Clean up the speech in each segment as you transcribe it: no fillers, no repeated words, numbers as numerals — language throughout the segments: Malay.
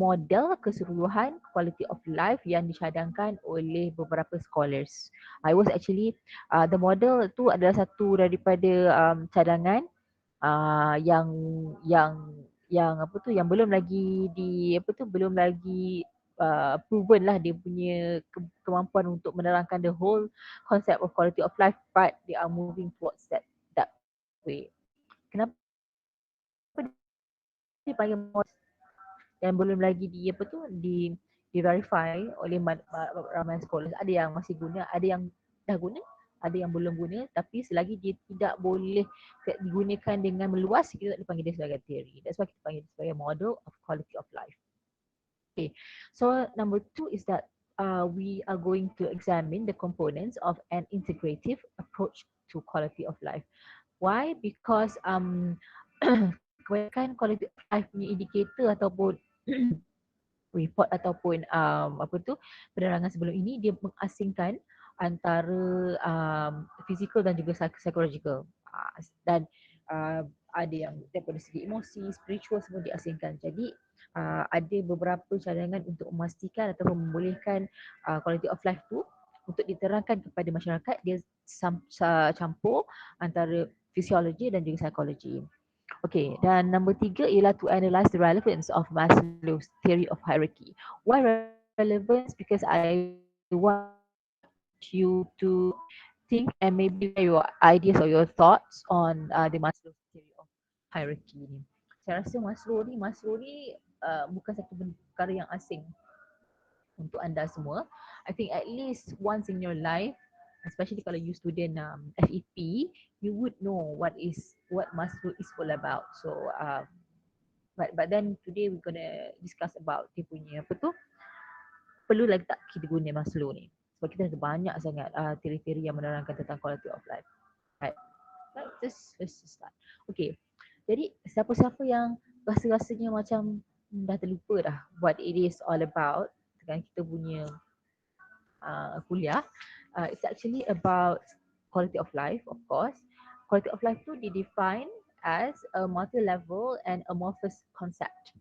model keseluruhan quality of life yang dicadangkan oleh beberapa scholars. I was actually the model tu adalah satu daripada cadangan yang apa tu yang belum lagi belum lagi proven lah dia punya kemampuan untuk menerangkan the whole concept of quality of life, but they are moving towards that way. Kenapa dia panggil model yang belum lagi di verify oleh ramai scholars? Ada yang masih guna, ada yang dah guna, ada yang belum guna, tapi selagi dia tidak boleh digunakan dengan meluas, kita tak dipanggil dia sebagai theory. That's why kita panggil dia sebagai model of quality of life. Okay, so number 2 is that we are going to examine the components of an integrative approach to quality of life. Why? Because kebanyakan quality of life punya indicator ataupun report ataupun penerangan sebelum ini dia mengasingkan antara physical dan juga psychological, dan ada yang daripada segi emosi, spiritual semua diasingkan. Jadi ada beberapa cadangan untuk memastikan atau membolehkan quality of life tu untuk diterangkan kepada masyarakat. Dia campur antara fisiologi dan juga psikologi. Okay, dan number 3 ialah to analyze the relevance of Maslow's theory of hierarchy. Why relevance? Because I want you to think and maybe your ideas or your thoughts on the Maslow's theory of hierarchy ni. Saya rasa Maslow ni bukan satu perkara yang asing untuk anda semua. I think at least once in your life, especially kalau you student FEP, you would know what Maslow is all about. So but then today we're gonna discuss about dia punya perlu lagi tak kita guna Maslow ni, sebab kita ada banyak sangat teori-teori yang menerangkan tentang quality of life. Right, let's start. Okay, jadi siapa-siapa yang rasa-rasanya macam dah terlupa dah what it is all about dengan kita punya kuliah, it's actually about quality of life, of course. Quality of life tu define as a multi-level and amorphous concept,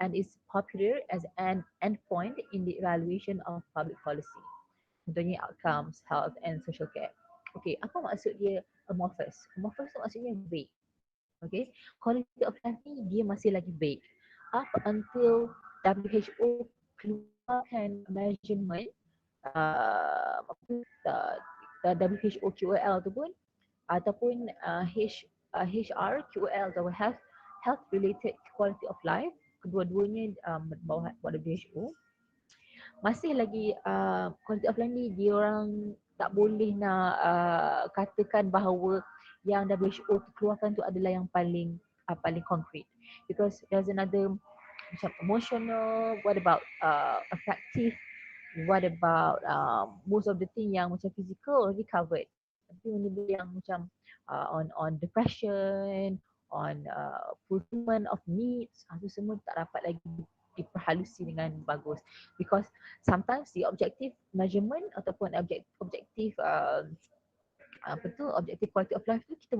and is popular as an endpoint in the evaluation of public policy. Contohnya outcomes, health and social care. Okay, apa maksud dia amorphous? Amorphous tu maksudnya vague. Okay, quality of life ni dia masih lagi vague. Up until WHO keluarkan measurement WHO QOL tu pun ataupun HR QOL atau health related quality of life, kedua-duanya bawah WHO, masih lagi quality of life ni dia orang tak boleh nak katakan bahawa yang WHO keluarkan tu adalah yang paling konkret, because there's another macam emotional, what about affective, what about most of the thing yang macam physical already covered, tapi benda yang macam on depression, on fulfillment of needs, itu semua tak dapat lagi diperhalusi dengan bagus, because sometimes the objective measurement ataupun objective objective quality of life tu kita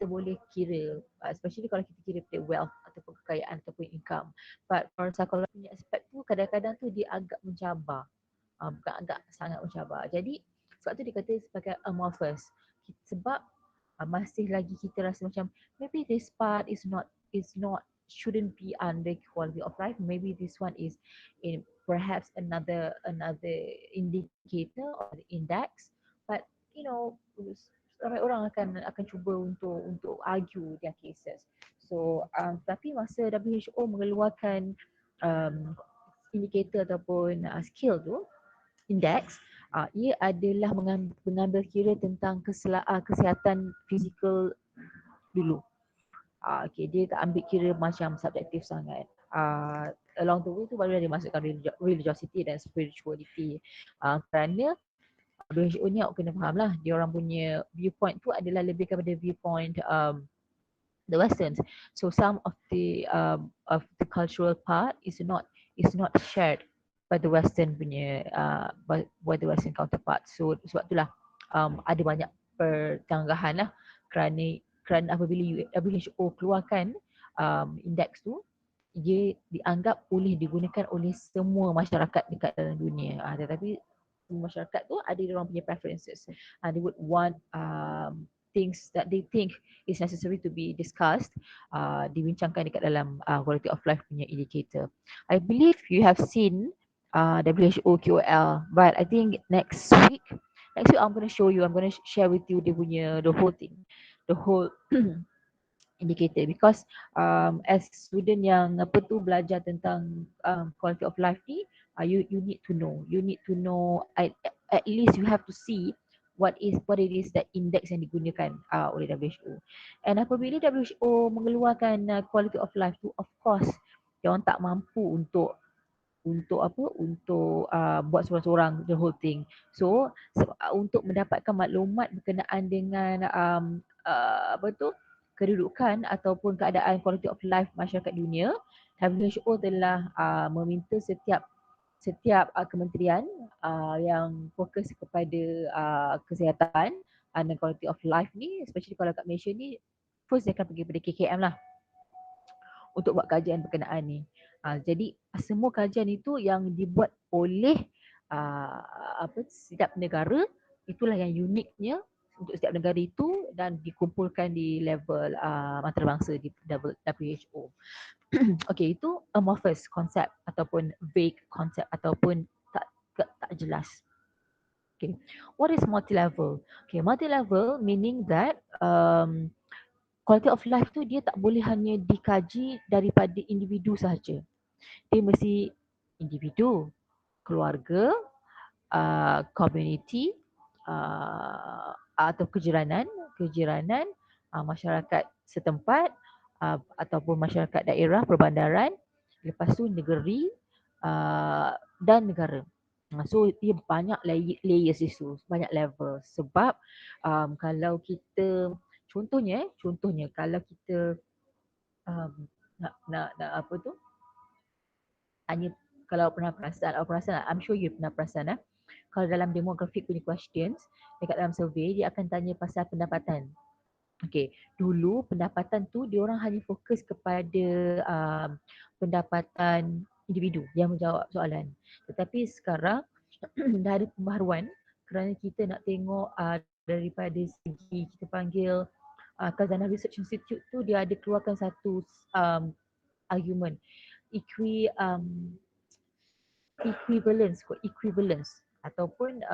boleh kira, especially kalau kita kira pada wealth ataupun kekayaan ataupun income. But for psychology punya aspek tu kadang-kadang tu dia agak mencabar, bukan agak, sangat mencabar. Jadi sebab tu dia kata sebagai amorphous, sebab masih lagi kita rasa macam maybe this part is not shouldn't be under quality of life, maybe this one is in perhaps another indicator or index, but you know ramai orang akan cuba untuk argue their cases. So tapi masa WHO mengeluarkan indikator ataupun skill tu, index, ia adalah mengambil kira tentang kesihatan fizikal dulu. Okay, dia tak ambil kira macam subjektif sangat. Along the way tu baru dia masukkan religiosity dan spirituality, kerana WHO ni awak kena faham lah, dia orang punya viewpoint tu adalah lebih kepada viewpoint the Westerns. So some of the cultural part is not shared by the Western punya by the Western counterpart. So sebab itulah ada banyak pertanggahan lah, kerana apabila WHO keluarkan indeks tu dia dianggap boleh digunakan oleh semua masyarakat dekat dalam dunia. Tetapi masyarakat tu ada dia orang punya preferences. They would want things that they think is necessary to be discussed, dibincangkan dekat dalam quality of life punya indicator. I believe you have seen WHO QOL, but I think next week I'm going to show you, I'm going to share with you dia punya the whole thing, the whole indicator, because as student yang belajar tentang quality of life ni, you need to know, at least you have to see what it is that index yang digunakan oleh WHO. And apabila WHO mengeluarkan quality of life tu, of course dia orang tak mampu untuk buat seorang-seorang the whole thing. So untuk mendapatkan maklumat berkenaan dengan kedudukan ataupun keadaan quality of life masyarakat dunia, WHO telah meminta setiap kementerian yang fokus kepada kesihatan dan quality of life ni, especially kalau kat Malaysia ni, first dia akan pergi pada KKM lah untuk buat kajian berkenaan ni. Jadi semua kajian itu yang dibuat oleh setiap negara, itulah yang uniknya untuk setiap negara itu, dan dikumpulkan di level antarabangsa di WHO. Okay, itu amorphous konsep ataupun vague konsep ataupun tak jelas. Okay, what is multi-level? Okay, multi-level meaning that quality of life tu dia tak boleh hanya dikaji daripada individu sahaja. Dia mesti individu, keluarga, community, atau kejiranan, masyarakat setempat, ataupun masyarakat daerah, perbandaran, lepas tu negeri dan negara. So dia banyak layers itu, banyak level. Sebab kalau kita contohnya kalau kita nak hanya, kalau pernah perasan, I'm sure you pernah perasan kalau dalam demographic punya questions dekat dalam survey dia akan tanya pasal pendapatan. Okay, dulu pendapatan tu dia orang hanya fokus kepada pendapatan individu yang menjawab soalan. Tetapi sekarang dah ada pembaharuan kerana kita nak tengok daripada segi kita panggil Khazanah Research Institute tu, dia ada keluarkan satu argument equivalence ataupun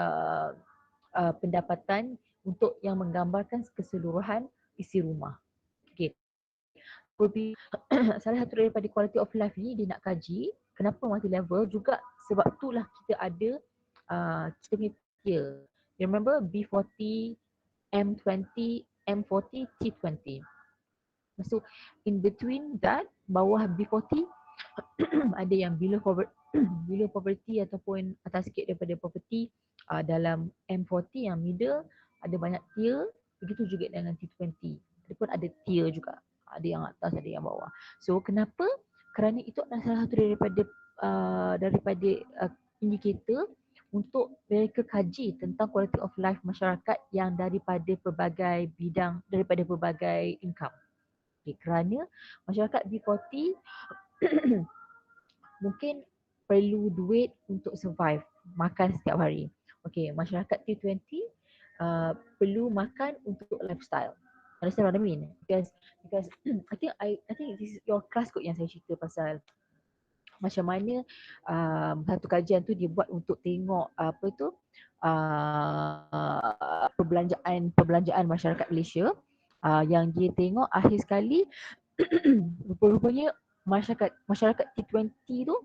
pendapatan untuk yang menggambarkan keseluruhan isi rumah. Okay. Salah satu daripada quality of life ni dia nak kaji kenapa multi level juga, sebab itulah kita ada kita punya tier. You remember B40, M20, M40, T20. So in between that, bawah B40 ada yang below poverty ataupun atas sikit daripada poverty. Dalam M40 yang middle ada banyak tier, begitu juga dengan T20. Dia pun ada tier juga, ada yang atas, ada yang bawah. So kenapa? Kerana itu adalah salah satu daripada indikator untuk mereka kaji tentang quality of life masyarakat yang daripada pelbagai bidang, daripada pelbagai income. Okay, kerana masyarakat B40 mungkin perlu duit untuk survive, makan setiap hari. Okay, masyarakat T20 perlu makan untuk lifestyle. Understand what I mean? Because I think this is your class kot yang saya cerita pasal macam mana satu kajian tu dibuat untuk tengok perbelanjaan masyarakat Malaysia, yang dia tengok akhir sekali rupa-rupanya masyarakat T20 tu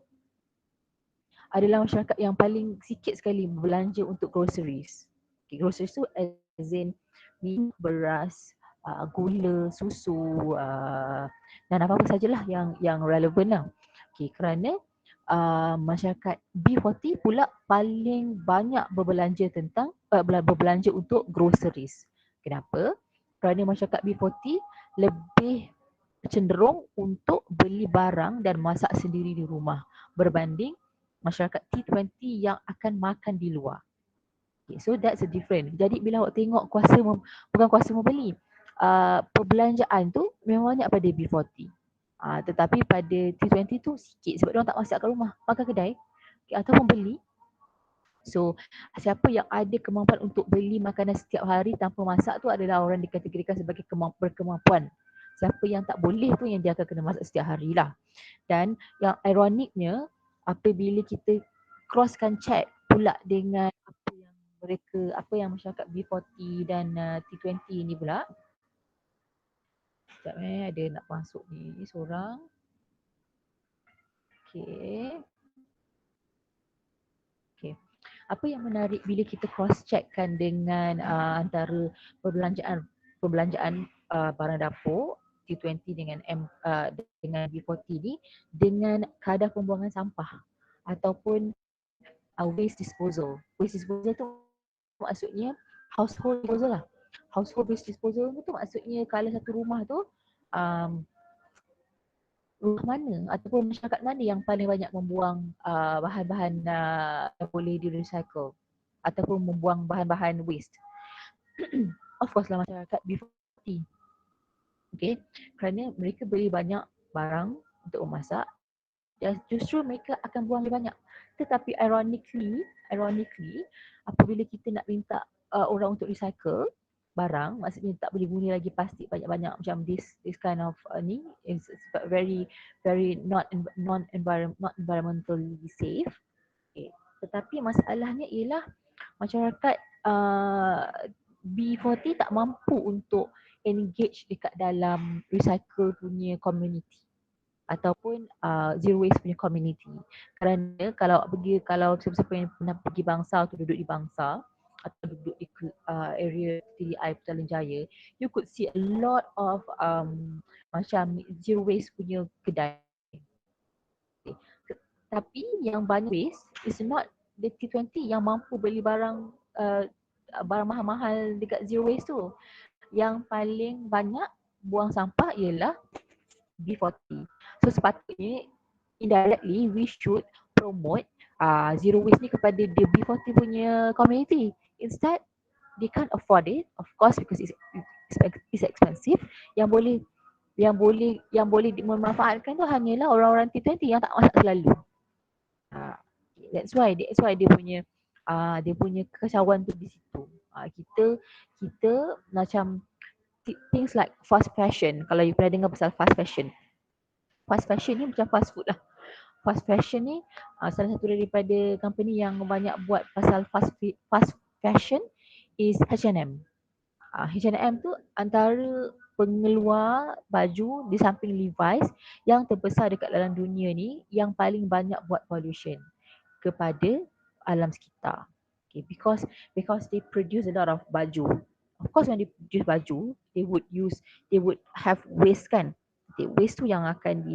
adalah masyarakat yang paling sikit sekali belanja untuk groceries. Okay, groceries tu as in minyak, beras, gula, susu, dan apa-apa sajalah yang relevan lah. Okay, kerana masyarakat B40 pula paling banyak berbelanja untuk groceries. Kenapa? Kerana masyarakat B40 lebih cenderung untuk beli barang dan masak sendiri di rumah berbanding masyarakat T20 yang akan makan di luar. Okay, so that's a different. Jadi bila awak tengok bukan kuasa membeli, perbelanjaan tu memang banyak pada B40. Tetapi pada T20 tu sikit sebab diorang tak masak kat rumah, makan kedai ataupun beli. So siapa yang ada kemampuan untuk beli makanan setiap hari tanpa masak tu adalah orang dikategorikan sebagai berkemampuan. Siapa yang tak boleh tu yang dia akan kena masak setiap hari lah. Dan yang ironiknya apabila kita crosskan chat pula dengan apa yang mereka, apa yang masyarakat B40 dan T20 ni pula. Sekejap ada nak masuk ni seorang. Okay. Okay. Apa yang menarik bila kita cross checkkan dengan antara perbelanjaan barang dapur T20 dengan B40 ni dengan kadar pembuangan sampah ataupun waste disposal. Waste disposal tu maksudnya household disposal lah. Household waste disposal tu maksudnya kalau satu rumah tu um, rumah mana ataupun masyarakat mana yang paling banyak membuang bahan-bahan yang boleh di-recycle ataupun membuang bahan-bahan waste. Of course lah masyarakat B40. Okay, kerana mereka beli banyak barang untuk memasak dan justru mereka akan buang lebih banyak. Tetapi ironically apabila kita nak minta orang untuk recycle barang, maksudnya tak boleh guna lagi plastik banyak-banyak macam this kind of ni is very not environmentally safe. Okay. Tetapi masalahnya ialah masyarakat B40 tak mampu untuk engage dekat dalam recycle punya community ataupun zero waste punya community. Kerana kalau siapa-siapa yang pernah pergi Bangsa atau duduk di Bangsa atau duduk di area TDI Petaling Jaya, you could see a lot of macam zero waste punya kedai. Tapi yang banyak waste is not the T20 yang mampu beli barang barang mahal-mahal dekat zero waste tu. Yang paling banyak buang sampah ialah B40. So sepatutnya indirectly we should promote zero waste ni kepada the B40 punya community. Instead they can't afford it, of course, because it's expensive. Yang boleh memanfaatkan tu hanyalah orang-orang T20 yang tak masak selalu. That's why dia punya kekacauan tu di situ. Kita macam things like fast fashion. Kalau you pernah dengar pasal fast fashion ni macam fast food lah. Fast fashion ni salah satu daripada company yang banyak buat pasal fast fashion is H&M. H&M tu antara pengeluar baju di samping Levi's yang terbesar dekat dalam dunia ni, yang paling banyak buat pollution kepada alam sekitar. Okay, because they produce a lot of baju. Of course when they produce baju, they would have waste kan. Okay, waste tu yang akan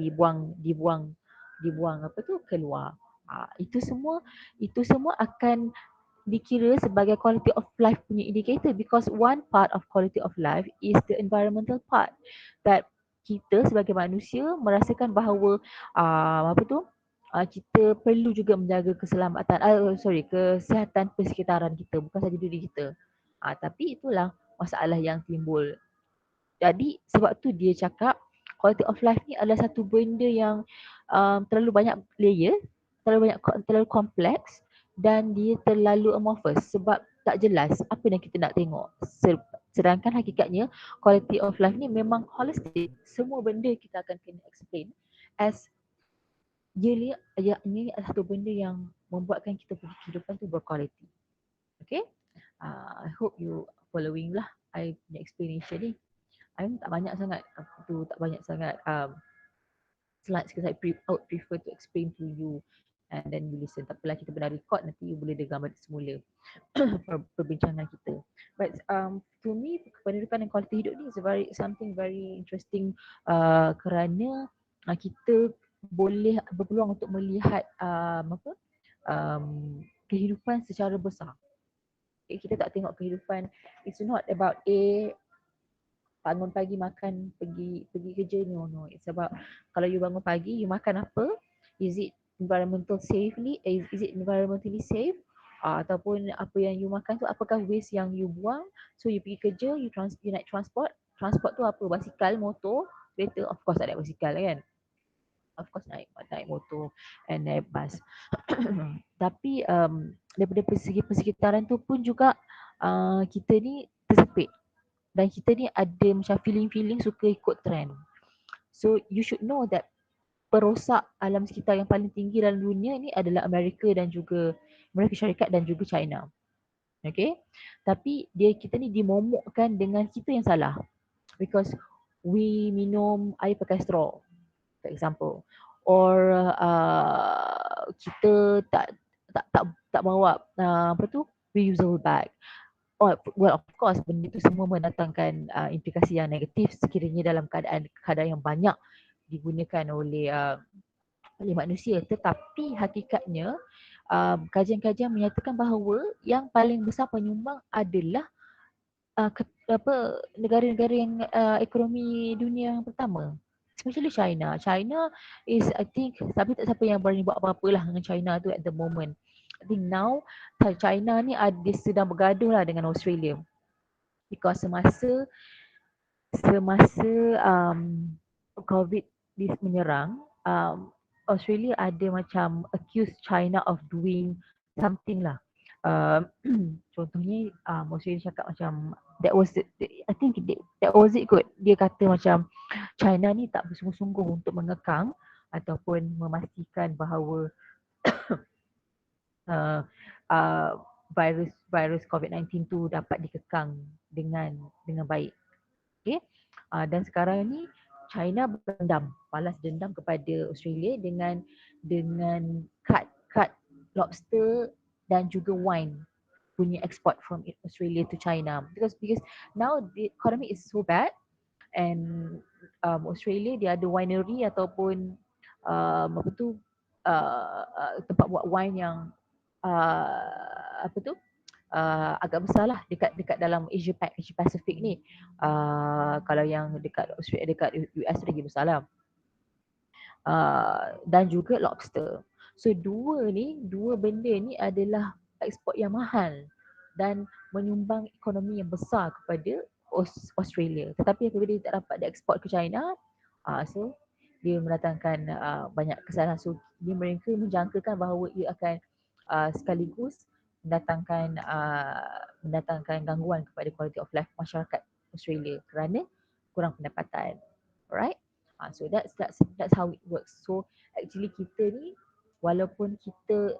dibuang apa tu keluar. Itu semua akan dikira sebagai quality of life punya indicator, because one part of quality of life is the environmental part, that kita sebagai manusia merasakan bahawa kita perlu juga menjaga kesihatan persekitaran kita, bukan saja diri kita. Tapi itulah masalah yang timbul. Jadi sebab tu dia cakap quality of life ni adalah satu benda yang terlalu banyak layer, terlalu kompleks, dan dia terlalu amorphous sebab tak jelas apa yang kita nak tengok. Sedangkan hakikatnya quality of life ni memang holistic. Semua benda kita akan kena explain as ini adalah satu benda yang membuatkan kita punya kehidupan tu berkualiti. Okay? I hope you following lah I punya explanation ni. I tak banyak sangat slides because I would prefer to explain to you and then you listen. Tak apalah, kita pernah record, nanti you boleh dengar balik semula perbincangan kita. But to me, pendidikan dan kualiti hidup ni is something very interesting kerana kita boleh berpeluang untuk melihat kehidupan secara besar. Kita tak tengok kehidupan, it's not about bangun pagi makan, pergi kerja, no. It's about kalau you bangun pagi, you makan apa? Is it environmentally safe? Ataupun apa yang you makan tu apakah waste yang you buang? So you pergi kerja, you naik transport tu apa? Basikal, motor, kereta, of course tak ada basikal kan? of course naik motor and naik bus. Tapi daripada segi persekitaran tu pun juga kita ni tersepit dan kita ni ada macam feeling suka ikut trend. So you should know that perosak alam sekitar yang paling tinggi dalam dunia ni adalah Amerika dan juga Amerika Syarikat dan juga China. Okay. Tapi kita ni dimomokkan dengan kita yang salah. Because we minum air pakai straw, for example. Or kita tak bawa apa tu, reusable bag. Oh, well of course benda itu semua mendatangkan implikasi yang negatif sekiranya dalam keadaan yang banyak digunakan oleh manusia. Tetapi hakikatnya kajian-kajian menyatakan bahawa yang paling besar penyumbang adalah negara-negara yang ekonomi dunia yang pertama, especially China. China is, I think, tapi tak siapa yang berani buat apa-apa lah dengan China tu at the moment. I think now China ni sedang bergaduh lah dengan Australia because semasa COVID menyerang, Australia ada macam accuse China of doing something lah. Contohnya Australia cakap macam I think that was it kot. Dia kata macam China ni tak bersungguh-sungguh untuk mengekang ataupun memastikan bahawa uh, virus COVID-19 tu dapat dikekang dengan baik. Okay. Dan sekarang ni China balas dendam kepada Australia dengan cut lobster dan juga wine punya export from Australia to China because now the economy is so bad and Australia dia ada winery ataupun apa tu tempat buat wine yang apa tu agak besar lah dekat dalam Asia Pacific ni. Kalau yang dekat Australia, dekat US lagi besar lah. Dan juga lobster. So dua benda ni adalah ekspor yang mahal dan menyumbang ekonomi yang besar kepada Australia. Tetapi apabila dia tak dapat diekspor ke China, so dia mendatangkan banyak kesalahan. So mereka menjangkakan bahawa ia akan sekaligus mendatangkan gangguan kepada quality of life masyarakat Australia kerana kurang pendapatan. Alright? So that's how it works. So actually kita ni walaupun kita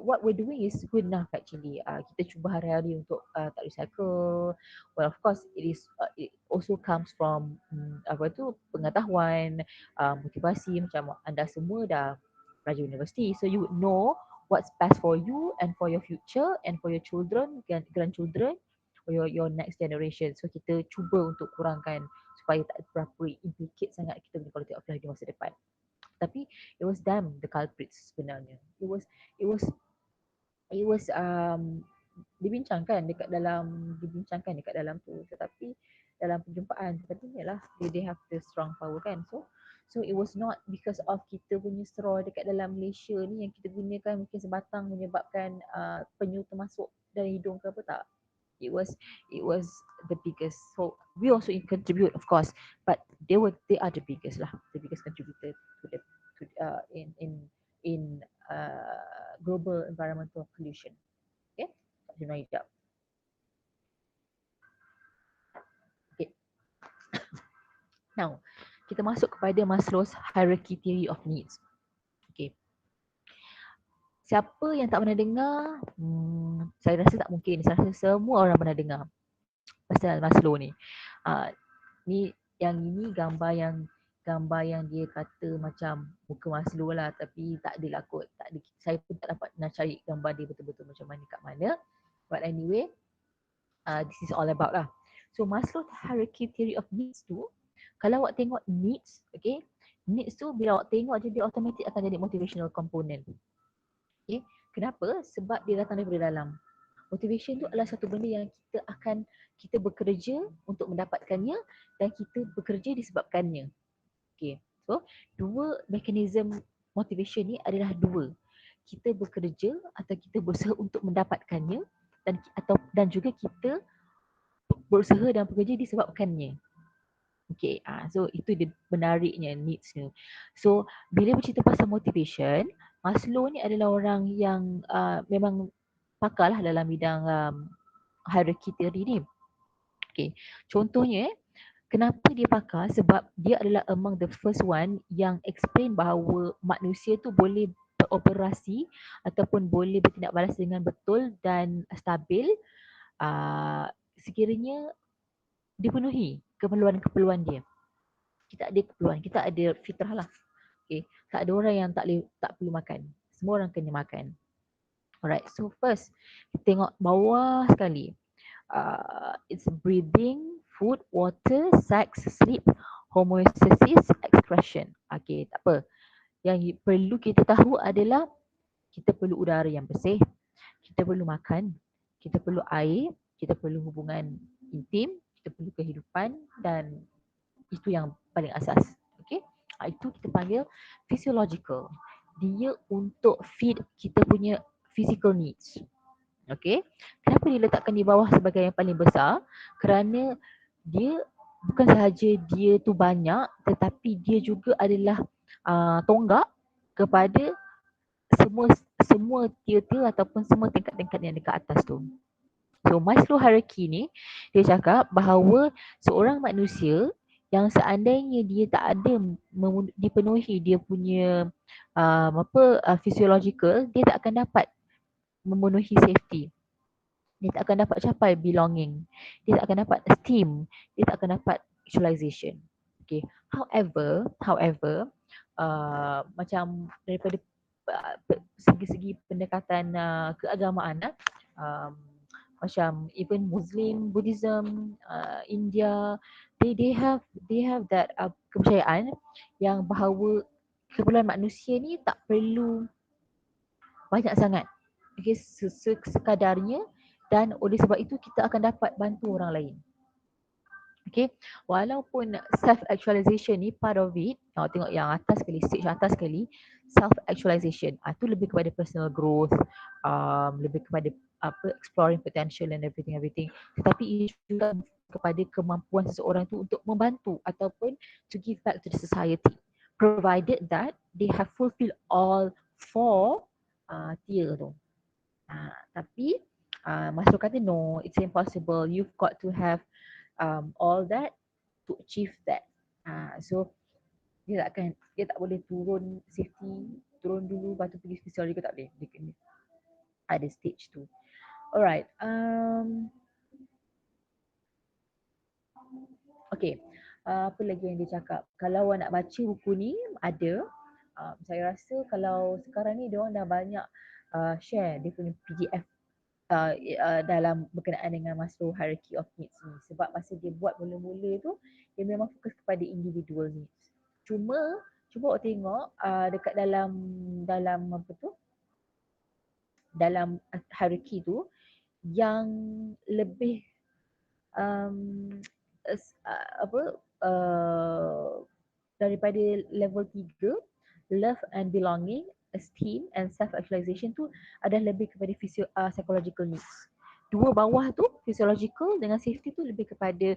what we're doing is good enough actually. Kita cuba hari-hari untuk tak recycle. Well of course it also comes from pengetahuan, motivasi macam anda semua dah pelajar universiti. So you would know what's best for you and for your future and for your children, grandchildren or your next generation. So kita cuba untuk kurangkan supaya tak berapa implicate sangat kita punya quality of life di masa depan. Tapi it was them the culprits sebenarnya. It was dibincangkan dekat dalam tu, tetapi dalam perjumpaan sepertinya lah they have the strong power kan. So it was not because of kita punya straw dekat dalam Malaysia ni yang kita gunakan mungkin sebatang menyebabkan penyu termasuk dalam hidung ke apa, tak. It was the biggest. So we also contribute of course, but they are the biggest contributor to the in global environmental pollution. Okay, Juna hijab. Okay. Now kita masuk kepada Maslow's hierarchy theory of needs. Okay. Siapa yang tak pernah dengar? Saya rasa tak mungkin. Saya rasa semua orang pernah dengar pasal Maslow ni. Ni ini gambar yang dia kata macam muka Maslow lah, tapi tak adalah kot. Saya pun tak dapat nak cari gambar dia betul-betul macam mana kat mana. But anyway, this is all about lah. So Maslow's hierarchy theory of needs tu, kalau awak tengok needs, okay, needs tu bila awak tengok je dia automatic akan jadi motivational component. Okay, kenapa? Sebab dia datang daripada dalam. Motivation tu adalah satu benda yang kita bekerja untuk mendapatkannya dan kita bekerja disebabkannya. Okay, so dua mekanisme motivation ni adalah dua. Kita bekerja atau kita berusaha untuk mendapatkannya dan juga kita berusaha dan bekerja disebabkannya. Okay, so itu dia menariknya needs-nya. So bila bercerita pasal motivation, Maslow ni adalah orang yang memang pakar lah dalam bidang hierarchy theory ni. Okay, contohnya kenapa dia pakar? Sebab dia adalah among the first one yang explain bahawa manusia tu boleh beroperasi ataupun boleh bertindak balas dengan betul dan stabil sekiranya dipenuhi keperluan-keperluan dia. Kita ada keperluan, kita ada fitrah lah. Okay. Tak ada orang yang tak perlu makan. Semua orang kena makan. Alright, so first kita tengok bawah sekali. It's breathing, food, water, sex, sleep, homeostasis, excretion. Okay, tak apa. Yang perlu kita tahu adalah kita perlu udara yang bersih, kita perlu makan, kita perlu air, kita perlu hubungan intim, kita perlu kehidupan dan itu yang paling asas. Okay, itu kita panggil physiological. Dia untuk feed kita punya physical needs. Okay, kenapa diletakkan di bawah sebagai yang paling besar? Kerana dia bukan sahaja dia tu banyak, tetapi dia juga adalah tonggak kepada semua semua tier-tier ataupun semua tingkat-tingkat yang dekat atas tu. So Maslow hierarchy ni dia cakap bahawa seorang manusia yang seandainya dia tak ada dipenuhi dia punya physiological, dia tak akan dapat memenuhi safety. Dia tak akan dapat capai belonging. Dia tak akan dapat esteem. Dia tak akan dapat actualization. Okay. However, macam daripada segi-segi pendekatan keagamaan, um, macam even Muslim, Buddhism, India, they have that kepercayaan yang bahawa keperluan manusia ni tak perlu banyak sangat. Okay, sekadarnya dan oleh sebab itu kita akan dapat bantu orang lain. Okay, walaupun self-actualization ni part of it, tengok yang atas sekali, stage atas sekali, self-actualization, itu lebih kepada personal growth, lebih kepada exploring potential and everything. Tetapi ia juga kepada kemampuan seseorang tu untuk membantu ataupun to give back to the society, provided that they have fulfilled all four tier tu. Tapi Maslow kata no, it's impossible. You've got to have all that to achieve that. So dia tak boleh turun safety, turun dulu lepas tu pergi physiology ke, tak boleh. Dia kena ada stage tu. Alright. Okay. Apa lagi yang dia cakap? Kalau awak nak baca buku ni, ada. Saya rasa kalau sekarang ni dia orang dah banyak share dia punya PDF dalam berkenaan dengan Maslow hierarchy of needs ni. Sebab masa dia buat mula-mula tu, dia memang fokus kepada individual needs. Cuba awak tengok dekat dalam apa tu, dalam hierarchy tu yang lebih daripada level 3, love and belonging, esteem and self-actualization tu adalah lebih kepada psychological needs. Dua bawah tu, physiological dengan safety tu lebih kepada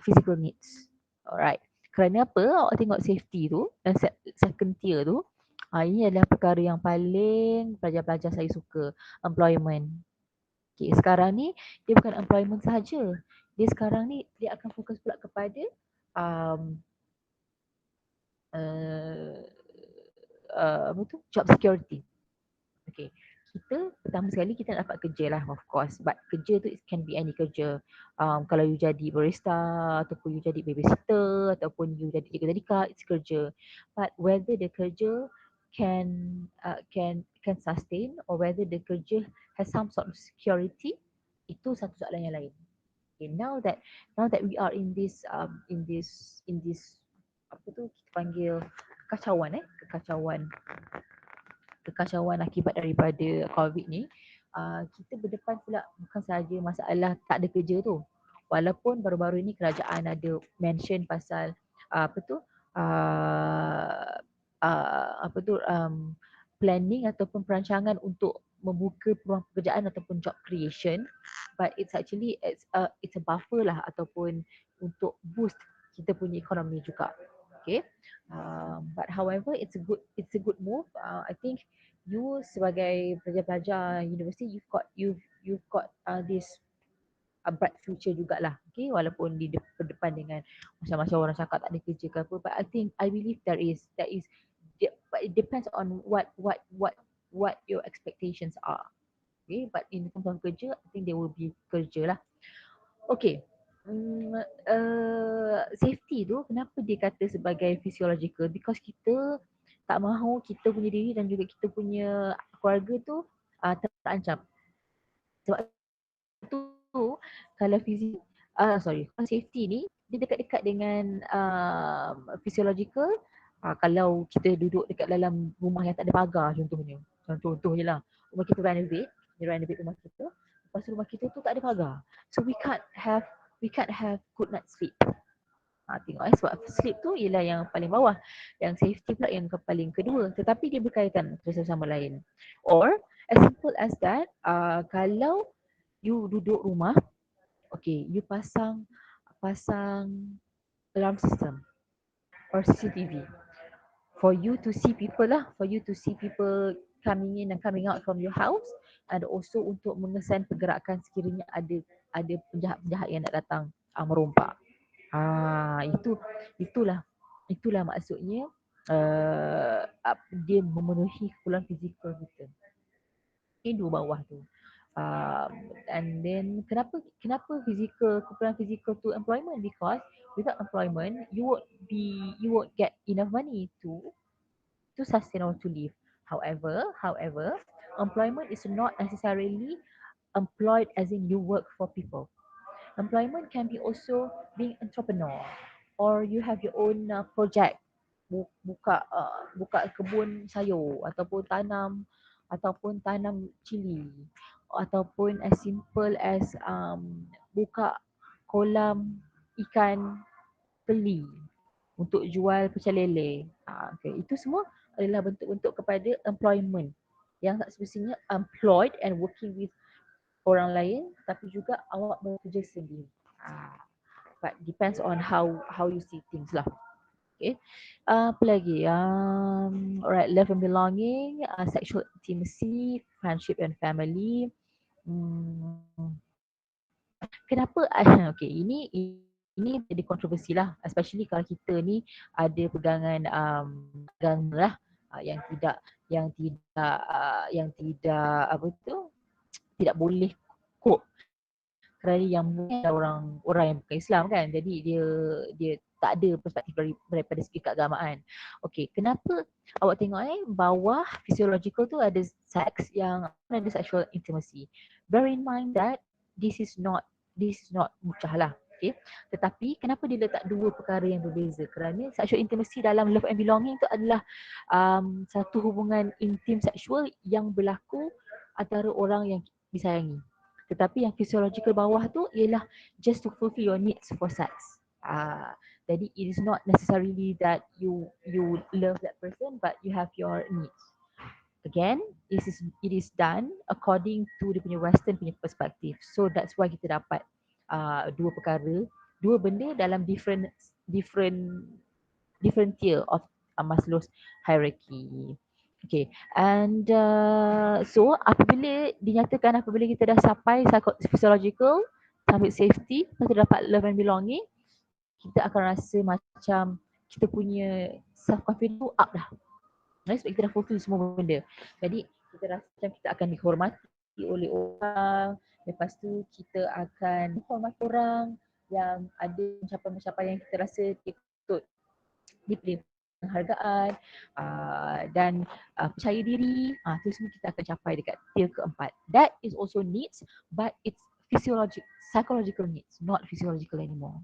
physical needs. Alright. Kerana apa? Awak tengok safety tu dan second tier tu, ini adalah perkara yang paling pelajar-pelajar saya suka, employment. Okay, sekarang ni dia bukan employment sahaja. Dia sekarang ni dia akan fokus pula kepada apa tu, job security. Okay, kita pertama sekali kita nak dapat kerja lah, of course, but kerja tu it can be any kerja. Kalau you jadi barista ataupun you jadi babysitter ataupun you jadi cikgu tadika, it's kerja. But whether the kerja can sustain or whether the kerja has some sort of security, itu satu soalan yang lain. Okay, now that we are in this apa tu kita panggil kekacauan akibat daripada COVID ni, kita berdepan pula bukan sahaja masalah tak ada kerja tu. Walaupun baru-baru ini kerajaan ada mention pasal planning ataupun perancangan untuk membuka peluang pekerjaan ataupun job creation, but it's a buffer lah ataupun untuk boost kita punya ekonomi juga. Okay. But however, it's a good move. I think you sebagai pelajar-pelajar universiti, you've got this a bright future jugalah. Okay, walaupun berdepan dengan macam-macam orang cakap tak ada kerja ke apa, but I believe but it depends on what your expectations are. Okay, but in terms of kerja, I think there will be kerja lah. Okay. Safety tu kenapa dia kata sebagai physiological? Because kita tak mahu kita punya diri dan juga kita punya keluarga tu terancam. Sebab tu kalau kalau safety ni dia dekat-dekat dengan physiological. Kalau kita duduk dekat dalam rumah yang tak ada pagar contohnya. Contoh je lah. Rumah kita renovate rumah kita. Lepas tu rumah kita tu tak ada pagar. So we can't have good night sleep. Tengok sebab sleep tu ialah yang paling bawah. Yang safety pula yang paling kedua. Tetapi dia berkaitan satu sama lain. Or as simple as that, kalau you duduk rumah, okay, you pasang alarm system or CCTV for you to see people lah, for you to see people coming in and coming out from your house, and also untuk mengesan pergerakan sekiranya ada penjahat-penjahat yang nak datang merompak. Itulah maksudnya dia memenuhi keperluan fizikal kita. Ini dua bawah tu. And then kenapa keperluan fizikal tu employment? Because without employment you won't get enough money to sustain or to live. However, employment is not necessarily employed as in you work for people. Employment can be also being entrepreneur, or you have your own project, buka kebun sayur ataupun tanam cili, ataupun as simple as buka kolam ikan peli untuk jual pecel lele. Okay. Itu semua adalah bentuk-bentuk kepada employment yang tak semestinya employed and working with orang lain, tapi juga awak bekerja sendiri. But depends on how you see things lah. Okay. Apa lagi? Alright, love and belonging, sexual intimacy, friendship and family. Kenapa? Okay, ini jadi kontroversi lah, especially kalau kita ni ada pegangan agama lah, yang tidak apa tu, tidak boleh kok kerana yang orang yang bukan Islam kan, jadi dia tak ada perspektif daripada segi keagamaan. Okey, kenapa awak tengok bawah physiological tu ada seks, yang ada sexual intimacy. Bear in mind that this is not mucah lah. Okay. Tetapi kenapa dia letak dua perkara yang berbeza? Kerana sexual intimacy dalam love and belonging tu adalah satu hubungan intim seksual yang berlaku antara orang yang disayangi. Tetapi yang physiological bawah tu ialah just to fulfill your needs for sex. Jadi it is not necessarily that you love that person, but you have your needs. Again, it is done according to dia punya Western punya perspektif. So that's why kita dapat dua perkara, dua benda dalam different tier of Maslow's hierarchy. Okay, and so apabila kita dah sampai physiological, sampai safety, kita dapat love and belonging, kita akan rasa macam kita punya self confidence tu up dah. Sebab kita dah fulfill semua benda. Jadi kita rasa macam kita akan dihormati oleh orang. Lepas tu kita akan hormati orang yang ada pencapaian-pencapaian yang kita rasa patut diberi penghargaan dan percaya diri. Itu semua kita akan capai dekat tier keempat. That is also needs, but it's psychological needs, not physiological anymore.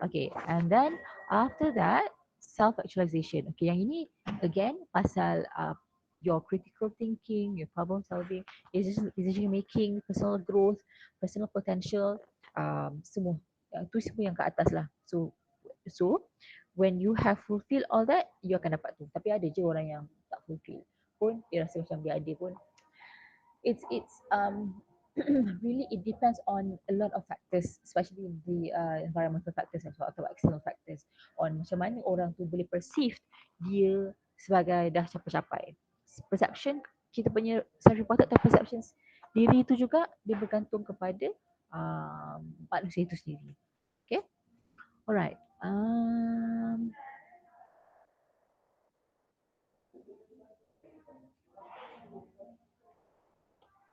Okay, and then after that, self-actualization. Okay, yang ini again pasal your critical thinking, your problem solving, decision making, personal growth, personal potential, semua. Itu semua yang ke atas lah. So when you have fulfill all that, you akan dapat tu. Tapi ada je orang yang tak fulfill pun, dia rasa macam dia ada pun. It's really it depends on a lot of factors, especially the environmental factors as well atau external factors on macam mana orang tu boleh perceive dia sebagai dah capai-capai. Perception kita punya self-reported atau perceptions diri itu juga dia bergantung kepada manusia itu sendiri. Okay, alright.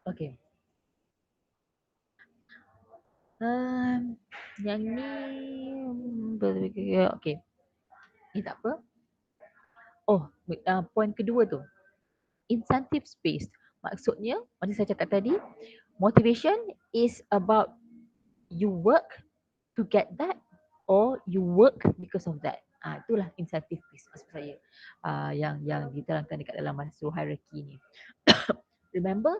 Okay. Yang ni okay. Ini tak apa. Oh, point kedua tu. Incentive based. Maksudnya, macam saya cakap tadi, motivation is about you work to get that or you work because of that. Itulah incentive based maksud saya. Yang diterangkan dekat dalam Maslow hierarchy ni. Remember,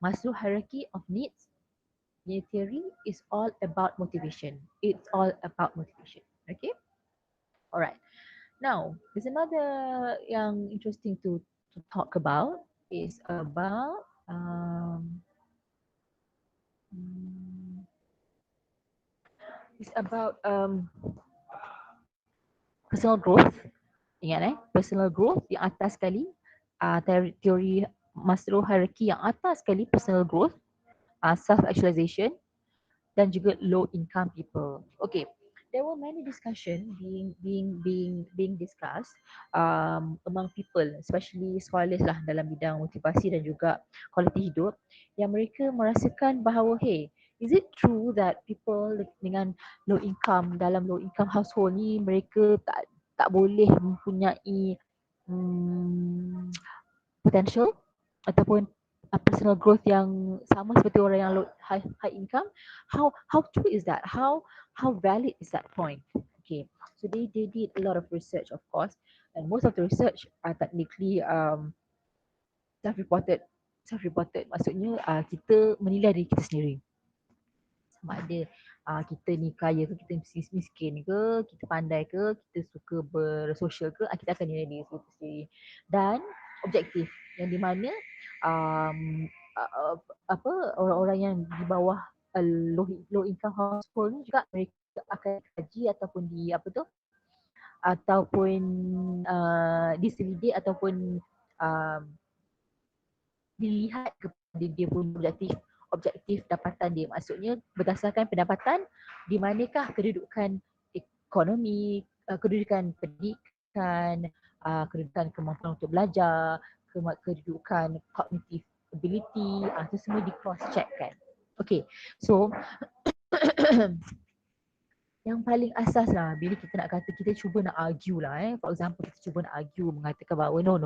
Maslow hierarchy of needs punya theory is all about motivation. It's all about motivation. Okay? Alright. Now, there's another yang interesting to talk about is about it's about personal growth. Ingat personal growth yang atas sekali, teori Maslow hierarchy yang atas sekali personal growth, self actualization dan juga low income people. Okay, there were many discussion being discussed among people, especially scholars lah dalam bidang motivasi dan juga kualiti hidup, yang mereka merasakan bahawa hey, is it true that people dengan low income dalam low income household ni mereka tak boleh mempunyai potential ataupun personal growth yang sama seperti orang yang high income. How true is that? How valid is that point? Okay, so they did a lot of research, of course, and most of the research are technically self-reported. Self-reported maksudnya kita menilai diri kita sendiri. Sama ada kita ni kaya ke, kita miskin ke, kita pandai ke, kita suka bersosial ke, kita akan nilai diri kita sendiri. Dan objektif yang di mana apa orang-orang yang di bawah low income household ni juga mereka akan kaji ataupun diselidik ataupun dilihat kepada dia punya objektif dapatan dia. Maksudnya berdasarkan pendapatan di manakah kedudukan ekonomi, kedudukan pendidikan, kedudukan kemampuan untuk belajar, kedudukan cognitive ability, itu semua di cross check kan. Okay, so yang paling asas lah bila kita nak kata kita cuba nak argue lah for example kita cuba nak argue mengatakan bahawa no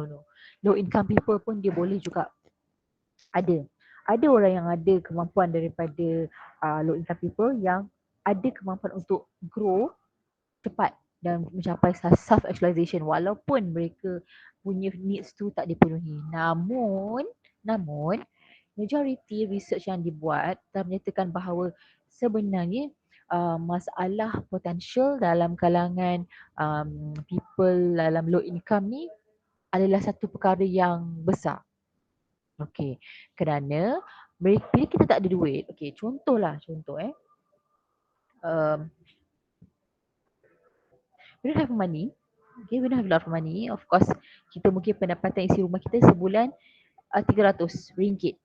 low income people pun dia boleh juga ada orang yang ada kemampuan daripada low income people yang ada kemampuan untuk grow cepat dan mencapai self actualization walaupun mereka punya needs tu tak dipenuhi. Namun majority research yang dibuat telah menyatakan bahawa sebenarnya masalah potential dalam kalangan people dalam low income ni adalah satu perkara yang besar. Okay, kerana bila kita tak ada duit, okay, contoh we don't have money, okay, we don't have a lot of money, of course, kita mungkin pendapatan isi rumah kita sebulan RM300,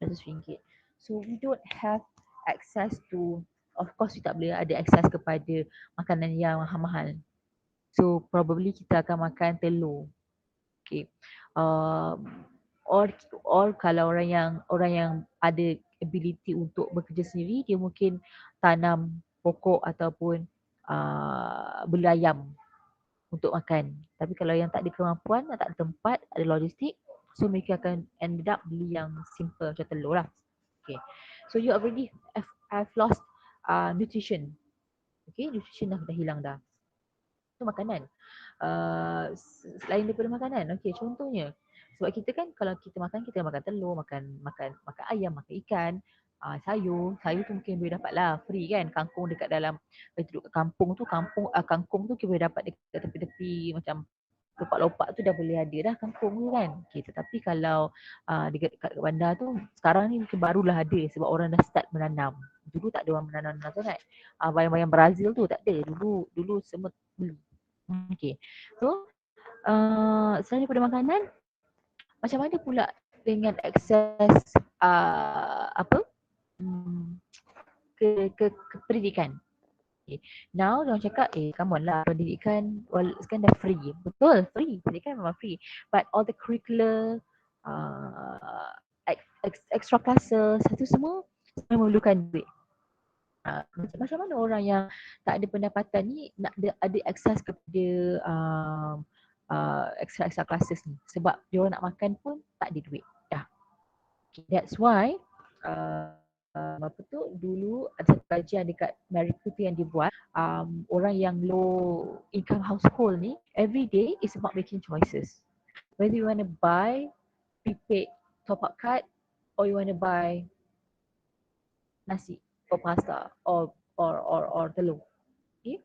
RM300. So we don't have access to, of course, we tak boleh ada access kepada makanan yang mahal-mahal. So probably kita akan makan telur. Okay. Or kalau orang yang ada ability untuk bekerja sendiri, dia mungkin tanam pokok ataupun beli ayam untuk makan. Tapi kalau yang tak ada kemampuan, tak ada tempat, ada logistik, so mereka akan end up beli yang simple macam telur lah. Okay. So you already have lost nutrition. Okay, nutrition dah hilang dah. Itu makanan. Selain daripada makanan, okay, contohnya sebab kita kan kalau kita makan telur, makan ayam, makan ikan, sayur tu mungkin boleh dapat lah free kan. Kangkung dekat dalam duduk kampung tu kangkung tu kita boleh dapat dekat tepi-tepi macam lompat tu dah boleh ada dah kampung tu kan. Okay, tetapi kalau dekat bandar tu sekarang ni mungkin barulah ada sebab orang dah start menanam. Dulu tak ada orang menanam tu kan. Bayam-bayam Brazil tu tak ada. Dulu semua beli. Okay. So selain daripada makanan, macam mana pula dengan akses apa? Hmm, ke pendidikan. Okay. Now orang cakap come on lah, pendidikan sekarang dah free. Betul, free. Pendidikan memang free. But all the curricular uh, extra classes itu semua memerlukan duit. Macam mana orang yang tak ada pendapatan ni nak ada akses kepada extra classes ni, sebab dia orang nak makan pun tak ada duit dah. Okay, that's why apa tu dulu ada satu kajian dekat Amerika tu yang dibuat, orang yang low income household ni every day is about making choices, whether you want to buy prepaid top up card or you want to buy nasi or pasta or telur. Okay.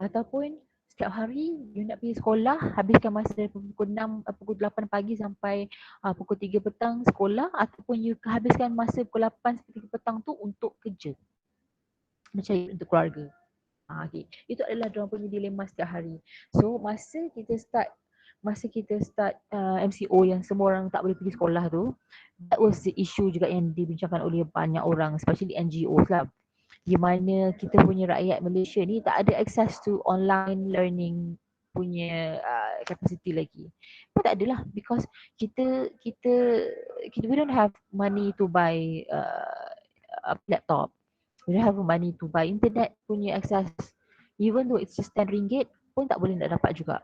Ataupun setiap hari you nak pergi sekolah, habiskan masa dari pukul 6, pukul 8 pagi sampai pukul 3 petang sekolah, ataupun you habiskan masa pukul 8 sampai 3 petang tu untuk kerja, mencari untuk keluarga. Okay. Itu adalah diorang punya dilema setiap hari. So masa kita start MCO yang semua orang tak boleh pergi sekolah tu, that was the issue juga yang dibincangkan oleh banyak orang, especially NGOs lah, di mana kita punya rakyat Malaysia ni tak ada access to online learning punya capacity lagi. Pun tak adalah, because kita we don't have money to buy a laptop. We don't have money to buy internet punya access. Even though it's just 10 ringgit pun tak boleh nak dapat juga.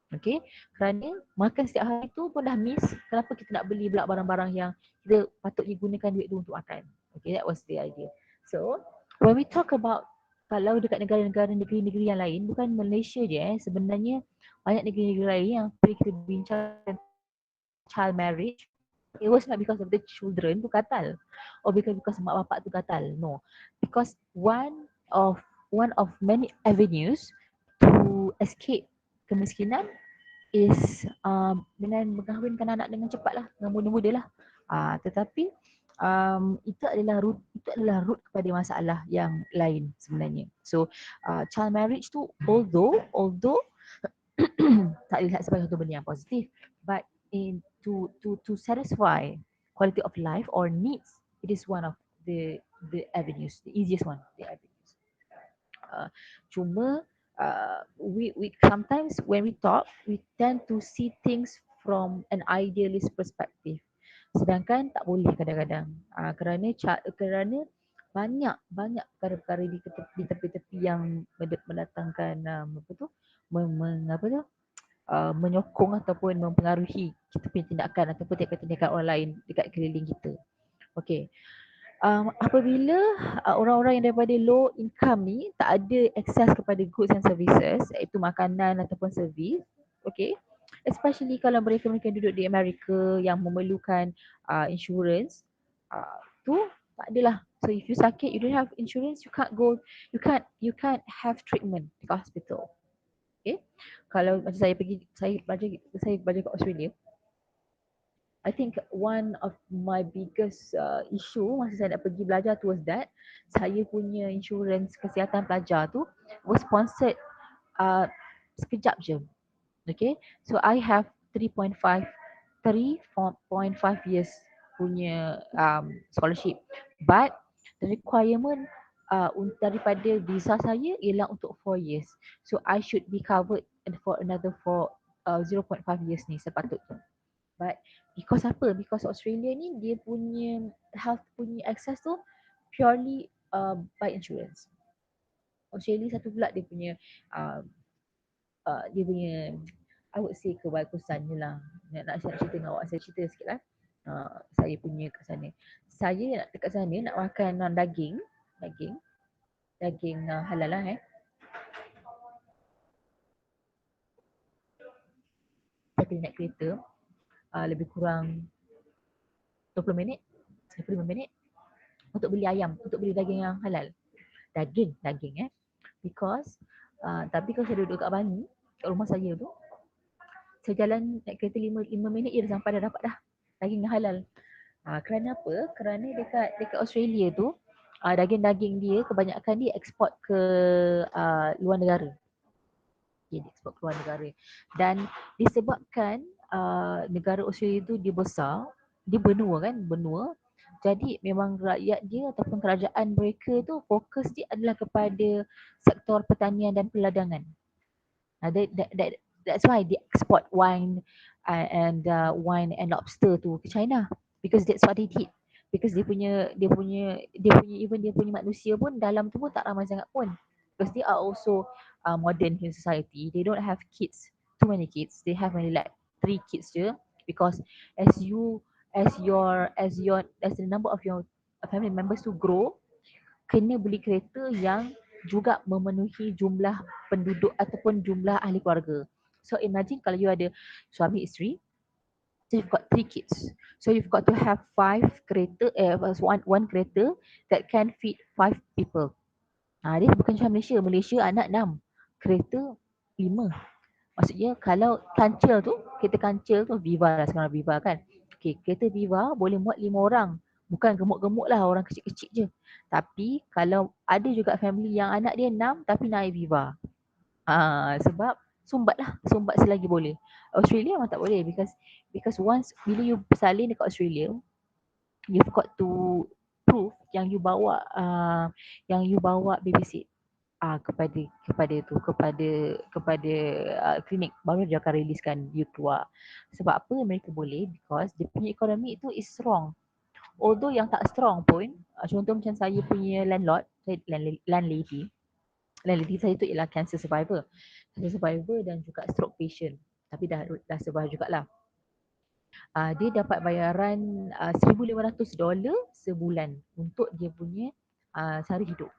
Okay, kerana makan setiap hari tu pun dah miss. Kenapa kita nak beli pula barang-barang yang kita patutnya gunakan duit tu untuk makan? Okay, that was the idea. So when we talk about kalau dekat negara-negara, negeri-negeri yang lain, bukan Malaysia je sebenarnya banyak negeri-negeri lain yang perlu kita bincangkan child marriage. It was not because of the children tu katal, or because mak bapak tu katal. No, because one of many avenues to escape kemiskinan is dengan menghahwinkan anak dengan cepat lah, dengan muda-muda lah. Tetapi itu adalah root kepada masalah yang lain sebenarnya. So child marriage tu although tak dilihat sebagai satu benda yang positif, but to satisfy quality of life or needs, it is one of the avenues, the easiest one, the avenues. Cuma we sometimes when we talk, we tend to see things from an idealist perspective, sedangkan tak boleh kadang-kadang kerana banyak perkara-perkara di tepi-tepi yang mendatangkan apa tu menyokong ataupun mempengaruhi kita punya tindakan ataupun tindakan orang lain dekat keliling kita. Okay. Apabila orang-orang yang daripada low income ni tak ada akses kepada goods and services, iaitu makanan ataupun servis, okay, especially kalau mereka duduk di Amerika yang memerlukan insurance, tu tak adalah. So if you sakit, you don't have insurance, you can't have treatment di hospital. Okay, kalau macam saya belajar kat Australia, I think one of my biggest issue masa saya nak pergi belajar tu was that saya punya insurans kesihatan pelajar tu was sponsored sekejap je. Okay, so I have 3.5 years punya scholarship, but the requirement daripada visa saya ialah untuk 4 years. So I should be covered for another 0.5 years ni sepatutnya. But because apa? Because Australia ni dia punya health punya access tu purely by insurance. Australia satu pula dia punya I would say kebagusannya lah. Nak cerita dengan awak, saya cerita sikit lah. Saya punya kat sana. Saya dekat sana nak makan daging halal lah Saya kena naik kereta lebih kurang 20 minit, 25 minit untuk beli ayam, untuk beli daging yang halal. Daging Because tapi kalau saya duduk kat Bani, kat rumah saya tu, saya jalan naik kereta 5 minit je dah sampai, dah dapat dah daging yang halal. Kerana apa? Kerana dekat Australia tu, daging-daging dia kebanyakan dia ekspor ke luar negara. Dia ekspor ke luar negara. Dan disebabkan negara Australia tu dia besar, dia benua kan, benua. Jadi memang rakyat dia ataupun kerajaan mereka tu fokus dia adalah kepada sektor pertanian dan perdagangan. That's why they export wine wine and lobster to China, because that's what they did. Because dia punya even dia punya manusia pun dalam tu pun tak ramai sangat pun, because they are also modern in society. They don't have kids, too many kids. They have only like 3 kids je, because as you as the number of your family members to grow, kena beli kereta yang juga memenuhi jumlah penduduk ataupun jumlah ahli keluarga. So imagine kalau you ada suami isteri, so you've got 3 kids. So you've got to have 5 kereta, one kereta that can fit 5 people. Dia bukan macam Malaysia. Malaysia anak 6, kereta 5. Maksudnya kalau kancil tu, kereta kancil tu, Viva lah sekarang, Viva kan. Okay, kereta Viva boleh muat 5 orang. Bukan gemuk-gemuk lah, orang kecil-kecil je. Tapi kalau ada juga family yang anak dia 6 tapi naik Viva. Sebab sumbat selagi boleh. Australia memang tak boleh, because once bila you bersalin dekat Australia, you've got to prove yang you bawa babysit kepada klinik, baru dia akan riliskan you keluar. Sebab apa mereka boleh? Because dia punya ekonomi itu is strong. Although yang tak strong pun, contoh macam saya punya landlady saya tu ialah cancer survivor dan juga stroke patient, tapi dah survive jugalah. Dia dapat bayaran $1,500 sebulan untuk dia punya sara hidup.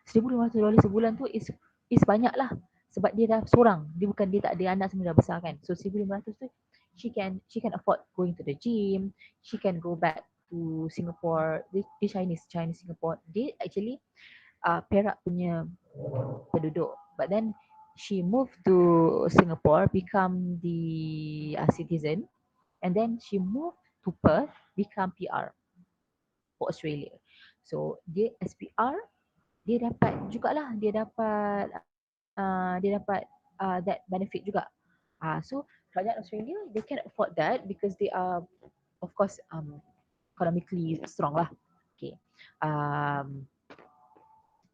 $1,500 sebulan tu is banyak lah, sebab dia dah seorang, dia tak ada anak, semua dah besar kan. So 1,500 tu she can afford going to the gym, she can go back to Singapore. Dia Chinese Singapore. Dia actually Perak punya penduduk, but then she moved to Singapore, become the citizen, and then she moved to Perth, become PR for Australia. So dia SPR, dia dapat jugalah, dia dapat that benefit juga. So kerajaan Australia, they can afford that because they are, of course, economically strong lah. Okay.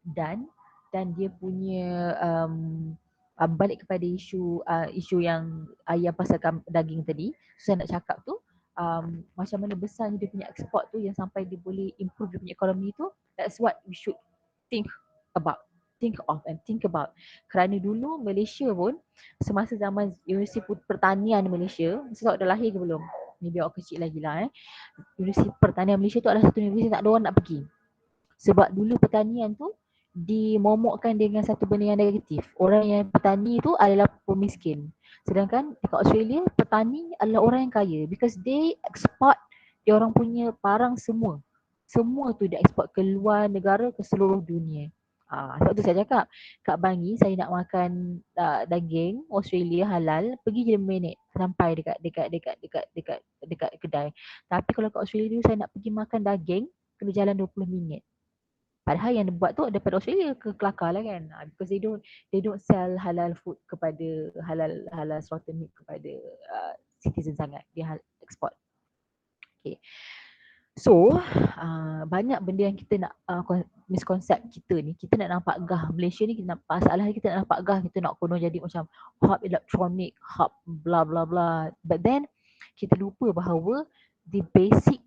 Dan dia punya balik kepada isu yang ayam pasal daging tadi, saya nak cakap tu, macam mana besarnya dia punya ekspor tu yang sampai dia boleh improve dia punya ekonomi tu. That's what we should think about. Kerana dulu Malaysia pun, semasa zaman Universiti Pertanian Malaysia, saya dah lahir ke belum? Ni biar awak kecil lagi lah. Universiti Pertanian Malaysia tu adalah satu universiti tak ada orang nak pergi. Sebab dulu pertanian tu dimomokkan dengan satu benda yang negatif. Orang yang petani tu adalah pemiskin. Sedangkan dekat Australia, petani adalah orang yang kaya, because they export dia orang punya barang semua. Semua tu dia ekspor ke luar negara, ke seluruh dunia. Sebab tu saya cakap, kat Bangi saya nak makan daging Australia halal, pergi je 5 minit sampai dekat kedai. Tapi kalau kat Australia saya nak pergi makan daging, kena jalan 20 minit. Padahal yang dibuat tu daripada Australia ke Kelakar lah kan. Because they don't sell halal food kepada halal slaughter meat kepada citizen sangat. Dia export. Okay. So banyak benda yang kita nak miskonsep kita ni. Kita nak nampak gah Malaysia ni, masalah kita nak nampak gah, kita nak konon jadi macam hub elektronik, hub bla bla bla. But then kita lupa bahawa the basic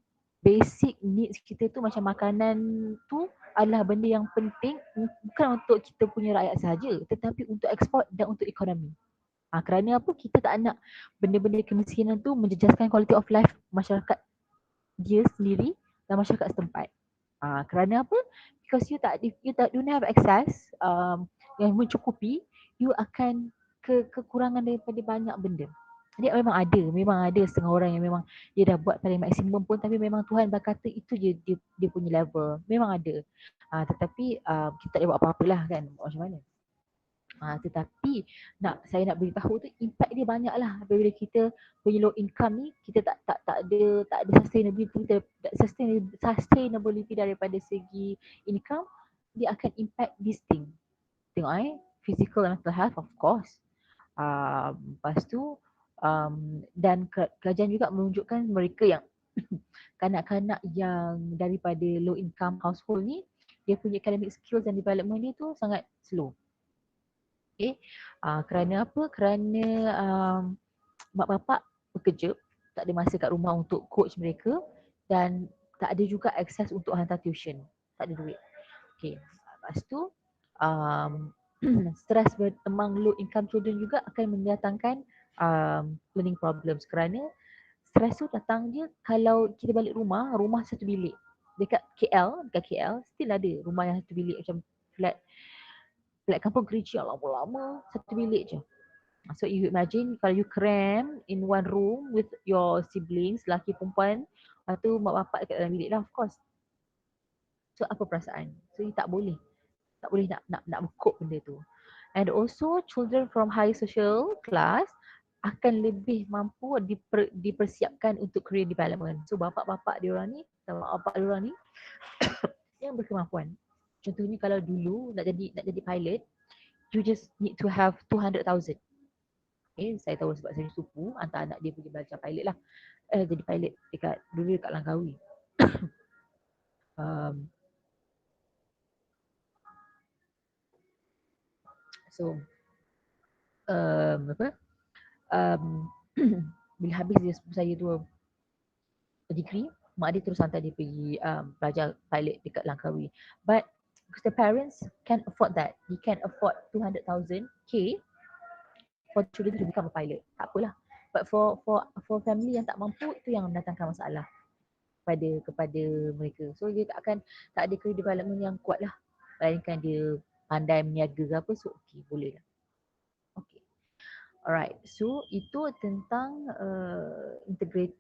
needs kita tu, macam makanan tu adalah benda yang penting, bukan untuk kita punya rakyat sahaja, tetapi untuk ekspor dan untuk ekonomi. Kerana apa? Kita tak nak benda-benda kemiskinan tu menjejaskan quality of life masyarakat dia sendiri dan masyarakat setempat. Kerana apa? Because you don't have access yang mencukupi, you akan kekurangan daripada banyak benda. Dia memang ada setengah orang yang memang dia dah buat paling maksimum pun, tapi memang Tuhan berkata itu je dia punya level. Memang ada. Tetapi kita tak boleh buat apa-apa lah kan, macam mana. Tetapi saya nak beritahu tu impact dia banyak lah apabila kita punya low income ni, kita tak ada sustainability daripada segi income, dia akan impact this thing. Tengok physical and mental health of course. Lepas tu dan kajian juga menunjukkan mereka yang kanak-kanak yang daripada low income household ni, dia punya academic skills dan development dia tu sangat slow. Okay. Kerana apa? Kerana mak bapak bekerja, tak ada masa kat rumah untuk coach mereka dan tak ada juga akses untuk hantar tuition. Tak ada duit. Okay. Lepas tu stres among low income children juga akan mendatangkan learning problems kerana stres tu datang je kalau kita balik rumah satu bilik. Dekat KL still ada rumah yang satu bilik macam flat kampung gereja lama-lama satu bilik je. So you imagine kalau you cram in one room with your siblings, lelaki perempuan, lepas tu mak bapak dekat dalam bilik lah of course. So apa perasaan? So you tak boleh nak cope benda tu. And also children from high social class akan lebih mampu dipersiapkan untuk career development. So bapak-bapak diorang ni, bapak diorang ni yang berkemampuan. Contohnya kalau dulu nak jadi pilot, you just need to have 200,000. Okay, saya tahu sebab saya sepupu hantar anak dia pergi belajar pilot lah. Jadi pilot dekat Langkawi. So bila habis dia sepupu saya tu degree, mak dia terus hantar dia pergi belajar pilot dekat Langkawi. But because the parents can afford that, they can afford 200,000 K for children to become a pilot. Tak apalah. But for family yang tak mampu, itu yang mendatangkan masalah kepada mereka. So dia tak ada career development yang kuat lah. Melainkan dia pandai meniaga ke apa, so okay, boleh lah. Okay. Alright, so itu tentang integrate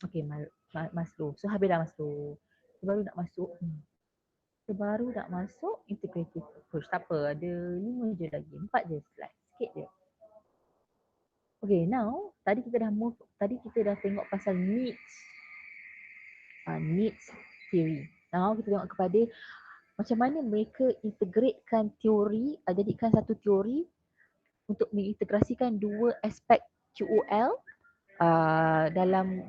okay, Maslow. So habis dah Maslow. Terbaru nak masuk integrative approach. Tak apa, ada 5 je lagi, 4 je slide, sikit je. Okay, now tadi kita dah tengok pasal needs. Needs theory. Now kita tengok kepada macam mana mereka integratekan teori, jadikan satu teori untuk mengintegrasikan dua aspek QOL dalam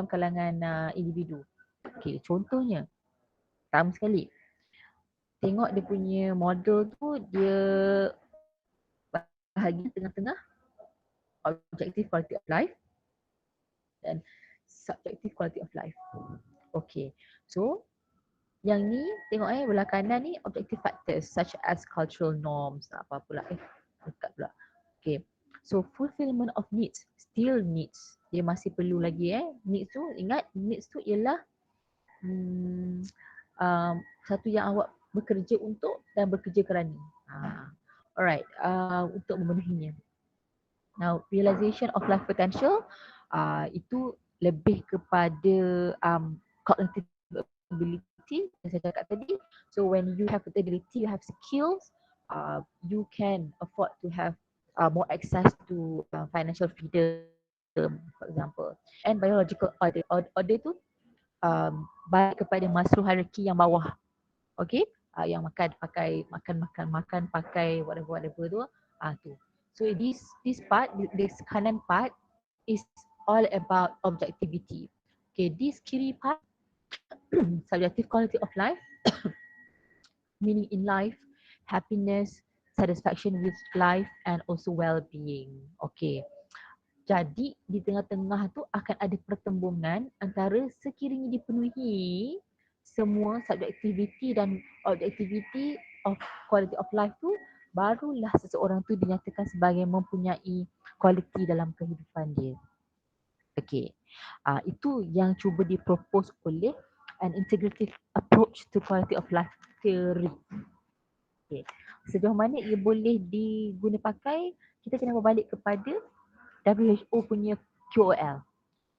kalangan individu. Okay, contohnya pertama sekali, tengok dia punya model tu, dia bahagi tengah-tengah objective quality of life dan subjective quality of life. Okay, so yang ni tengok belah kanan ni objective factors such as cultural norms, apa pula dekat pula. Okay, so fulfillment of needs, still needs, dia masih perlu lagi needs tu. Ingat needs tu ialah satu yang awak bekerja untuk dan bekerja kerana. Alright, untuk memenuhinya. Now, realization of life potential itu lebih kepada cognitive ability yang saya cakap tadi. So when you have ability, you have skills, you can afford to have more access to financial freedom, for example. And biological order tu balik kepada Maslow hierarchy yang bawah. Okay, yang makan pakai whatever tu tu. So this part, this kanan part is all about objectivity. Okay, this kiri part subjective quality of life, meaning in life, happiness, satisfaction with life and also well-being. Okay, jadi di tengah-tengah tu akan ada pertembungan antara sekiranya dipenuhi semua subjectivity dan objectivity of quality of life tu, barulah seseorang tu dinyatakan sebagai mempunyai quality dalam kehidupan dia. Okay, itu yang cuba dipropose oleh an integrative approach to quality of life theory. Okay, sejauh mana ia boleh diguna pakai, kita kena berbalik kepada WHO punya QOL.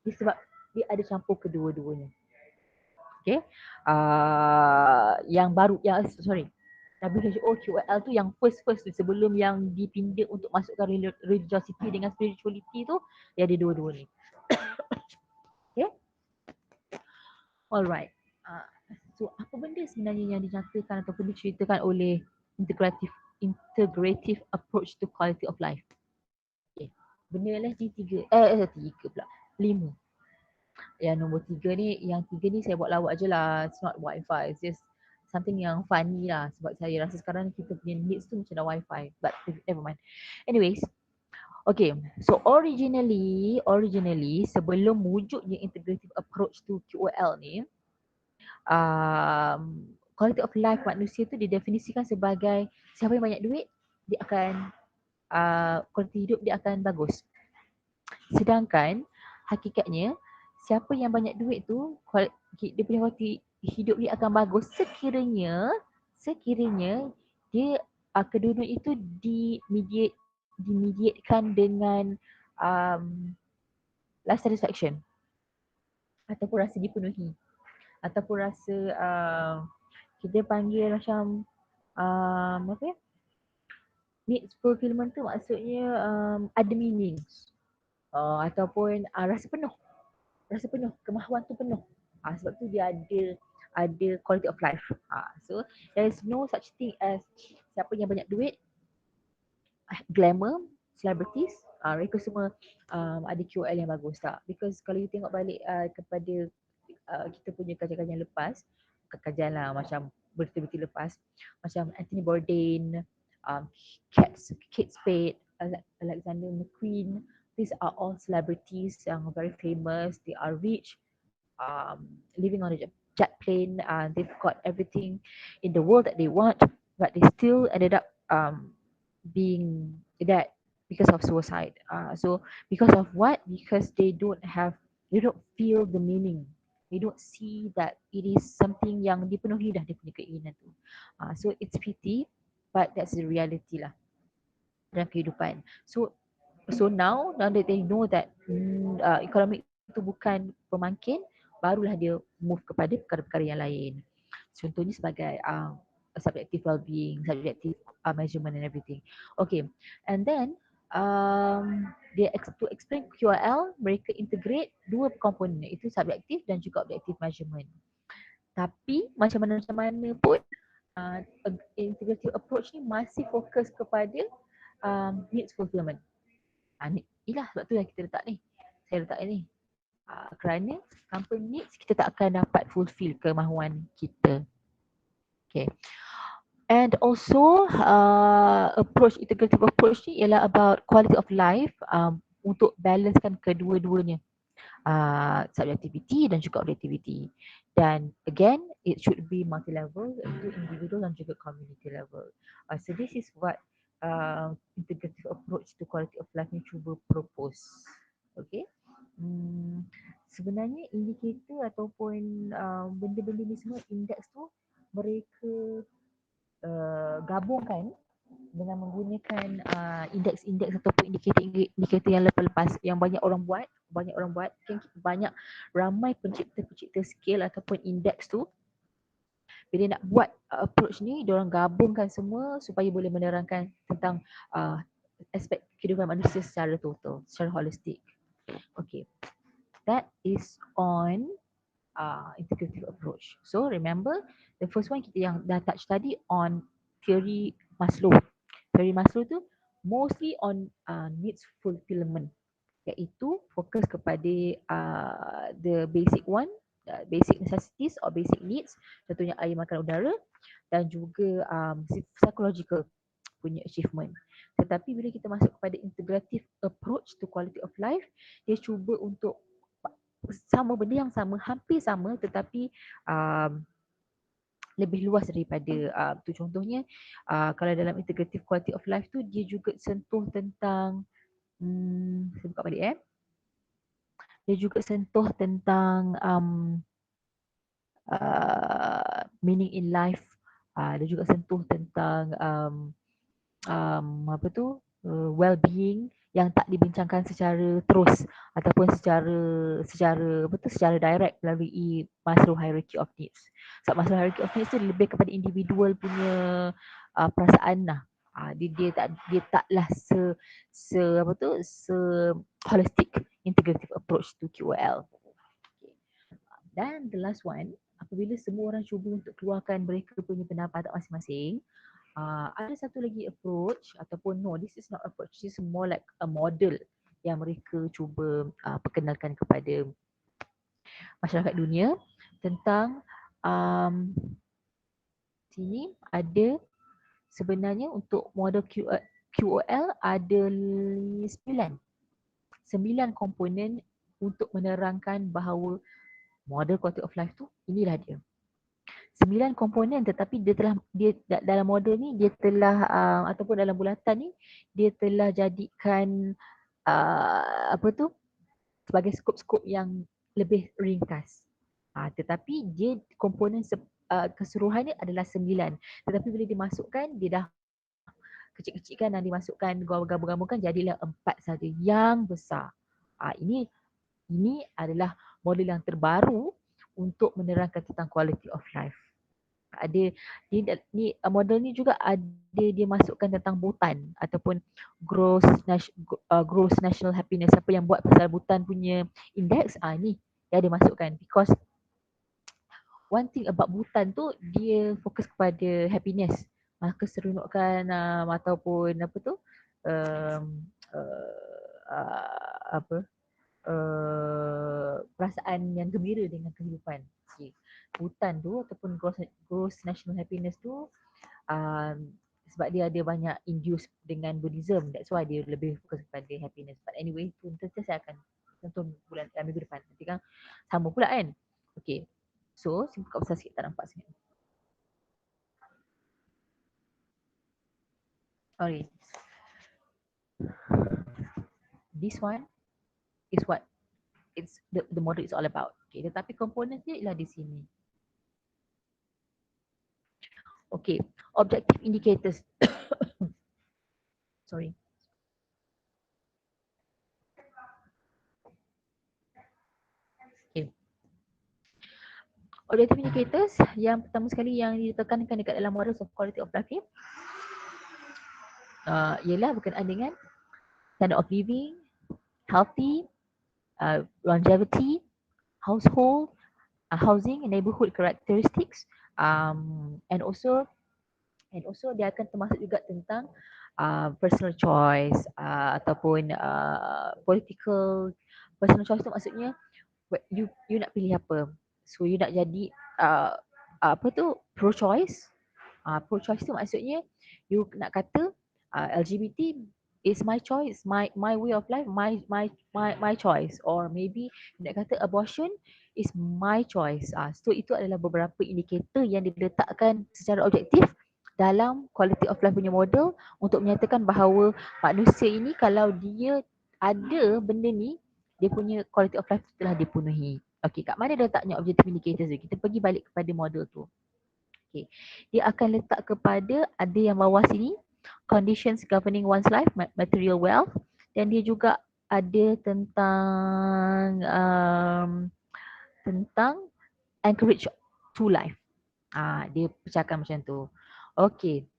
Sebab dia ada campur kedua-duanya. Okay, WHO QOL tu yang first tu sebelum yang dipindah untuk masukkan religiosity dengan spirituality tu, dia ada dua-dua ni. Okay, alright. So apa benda sebenarnya yang dinyatakan ataupun diceritakan oleh integrative approach to quality of life? Okay, benda lah ni tiga pula, 5. Yang nombor 3 ni, saya buat lawak je lah. It's not wifi, it's just something yang funny lah. Sebab saya rasa sekarang kita punya needs tu macam dah wifi. But never mind. Anyways, okay, so originally sebelum wujudnya integrative approach to QOL ni, quality of life manusia tu didefinisikan sebagai siapa yang banyak duit, dia akan kualiti hidup dia akan bagus. Sedangkan hakikatnya siapa yang banyak duit tu dia punya kualiti hidup dia akan bagus sekiranya dia kedua-dua itu dimediatekan dengan life satisfaction ataupun rasa dipenuhi ataupun rasa kita panggil macam apa ya, needs fulfillment tu maksudnya ada meaning, ataupun rasa penuh, kemahuan tu penuh. Sebab tu dia ada quality of life. So there is no such thing as siapa yang banyak duit, glamour, celebrities, mereka semua ada QOL yang bagus tak? Because kalau you tengok balik kepada kita punya kajian-kajian lepas, kajian lah macam berita-berita lepas, macam Anthony Bourdain, Kate Spade, Alexander McQueen, these are all celebrities yang very famous, they are rich, living on a jet plane, they've got everything in the world that they want, but they still ended up being dead because of suicide. So because of what? Because they don't feel the meaning. They don't see that it is something yang dipenuhi dah dia punya keinginan tu. So it's pity, but that's the reality lah dalam kehidupan. So now that they know that ekonomi itu bukan pemangkin, barulah dia move kepada perkara-perkara yang lain. Contohnya sebagai subjective well-being, subjective measurement and everything. Okay, and then to explain QOL, mereka integrate dua komponen, iaitu subjective dan juga objective measurement. Tapi macam mana pun integrative approach ni masih fokus kepada needs fulfillment. Inilah sebab tu yang kita letak ni. Saya letak ni. Kerana company needs, kita tak akan dapat fulfill kemahuan kita. Okay. And also integrative approach ni ialah about quality of life, untuk balancekan kedua-duanya, subjectivity dan juga objectivity. Dan again, it should be multi-level, iaitu individual dan juga community level. So this is what integrative approach to quality of life ni cuba propose. Okay. Sebenarnya indikator ataupun benda-benda ni semua, indeks tu mereka gabungkan dengan menggunakan indeks ataupun indikator yang lepas-lepas yang banyak orang buat, ramai pencipta skill ataupun indeks tu, bila nak buat approach ni, diorang gabungkan semua supaya boleh menerangkan tentang aspek kehidupan manusia secara total, secara holistik. Okay, that is on integrative approach. So remember, the first one kita yang dah touch tadi on theory Maslow. Theory Maslow tu mostly on needs fulfillment, iaitu fokus kepada the basic one, basic necessities or basic needs, contohnya air, makan, udara, dan juga psychological punya achievement. Tetapi bila kita masuk kepada integrative approach to quality of life, dia cuba untuk sama benda yang sama, hampir sama, tetapi lebih luas daripada tu. Contohnya kalau dalam integrative quality of life tu, dia juga sentuh tentang saya buka balik dia juga sentuh tentang meaning in life, dia juga sentuh tentang well-being, yang tak dibincangkan secara terus ataupun secara direct melalui Maslow hierarchy of needs. So Maslow hierarchy of needs tu lebih kepada individual punya perasaan lah. Dia taklah se holistic integrative approach to QOL. Dan the last one, apabila semua orang cuba untuk keluarkan mereka punya pendapat masing-masing, ada satu lagi approach ataupun no, this is not approach, this is more like a model yang mereka cuba perkenalkan kepada masyarakat dunia tentang sini ada sebenarnya untuk model QOL ada 9 komponen untuk menerangkan bahawa model quality of life tu inilah dia. 9 komponen, tetapi dia dalam model ni dia telah ataupun dalam bulatan ni dia telah jadikan sebagai skop-skop yang lebih ringkas. Tetapi dia komponen keseluruhannya adalah 9. Tetapi bila dimasukkan dia dah kecil-kecilkan dan dimasukkan gabung-gabungkan jadilah 4 saja yang besar. Ini adalah model yang terbaru untuk menerangkan tentang quality of life. Model ni juga ada dia masukkan tentang Bhutan ataupun gross national happiness. Siapa yang buat pasal Bhutan punya index, ni dia ada masukkan, because one thing about Bhutan tu dia fokus kepada happiness, keseronokan ataupun perasaan yang gembira dengan kehidupan. Bhutan tu ataupun gross national happiness tu sebab dia ada banyak induce dengan Buddhism, that's why dia lebih fokus kepada happiness. But anyway, nanti saya akan tonton minggu depan. Nanti kan sama pula kan. Okay, so saya buka besar sikit, tak nampak sangat. Okay, this one is what it's the model is all about. Okay, tetapi komponen dia ialah di sini. Okay, objective indicators. Sorry. Okay. Objective indicators yang pertama sekali yang ditekankan dekat dalam model of quality of life ni ialah berkenaan dengan standard of living, healthy, longevity, household, housing and neighborhood characteristics, and also dia akan termasuk juga tentang personal choice ataupun political. Personal choice tu maksudnya you nak pilih apa. So you nak jadi pro choice. Pro choice tu maksudnya you nak kata LGBT is my choice, my way of life, my choice, or maybe nak kata abortion is my choice. So itu adalah beberapa indikator yang diletakkan secara objektif dalam quality of life punya model untuk menyatakan bahawa manusia ini kalau dia ada benda ni, dia punya quality of life telah dipenuhi. Okey, kat mana dia letaknya objective indicators tu? Kita pergi balik kepada model tu. Okey, dia akan letak kepada ada yang bawah sini, conditions governing one's life, material wealth, dan dia juga ada tentang encourage to life. Dia pecahkan macam tu. Okey.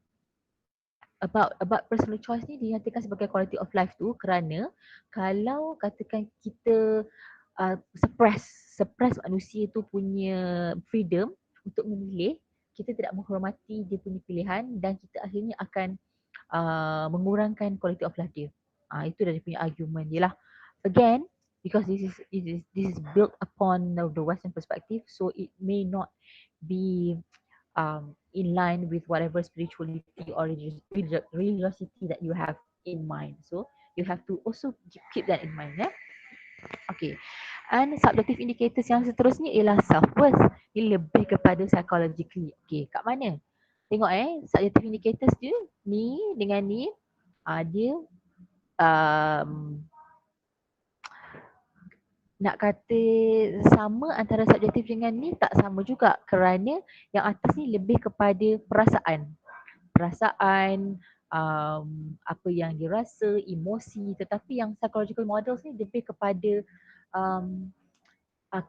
About personal choice ni dinyatakan sebagai quality of life tu kerana kalau katakan kita suppress manusia tu punya freedom untuk memilih, kita tidak menghormati dia punya pilihan dan kita akhirnya akan mengurangkan quality of life dia. Itu dari punya argument dia lah. Again, because this is built upon the Western perspective, so it may not be in line with whatever spirituality or religiosity that you have in mind. So you have to also keep that in mind. Okay. And subjective indicators yang seterusnya ialah self-worth. Ia lebih kepada psychologically. Okay, kat mana? Tengok subjective indicators dia ni dengan ni dia nak kata sama antara subjektif dengan ni tak sama juga kerana yang atas ni lebih kepada perasaan, apa yang dia rasa, emosi. Tetapi yang psychological models ni lebih kepada um,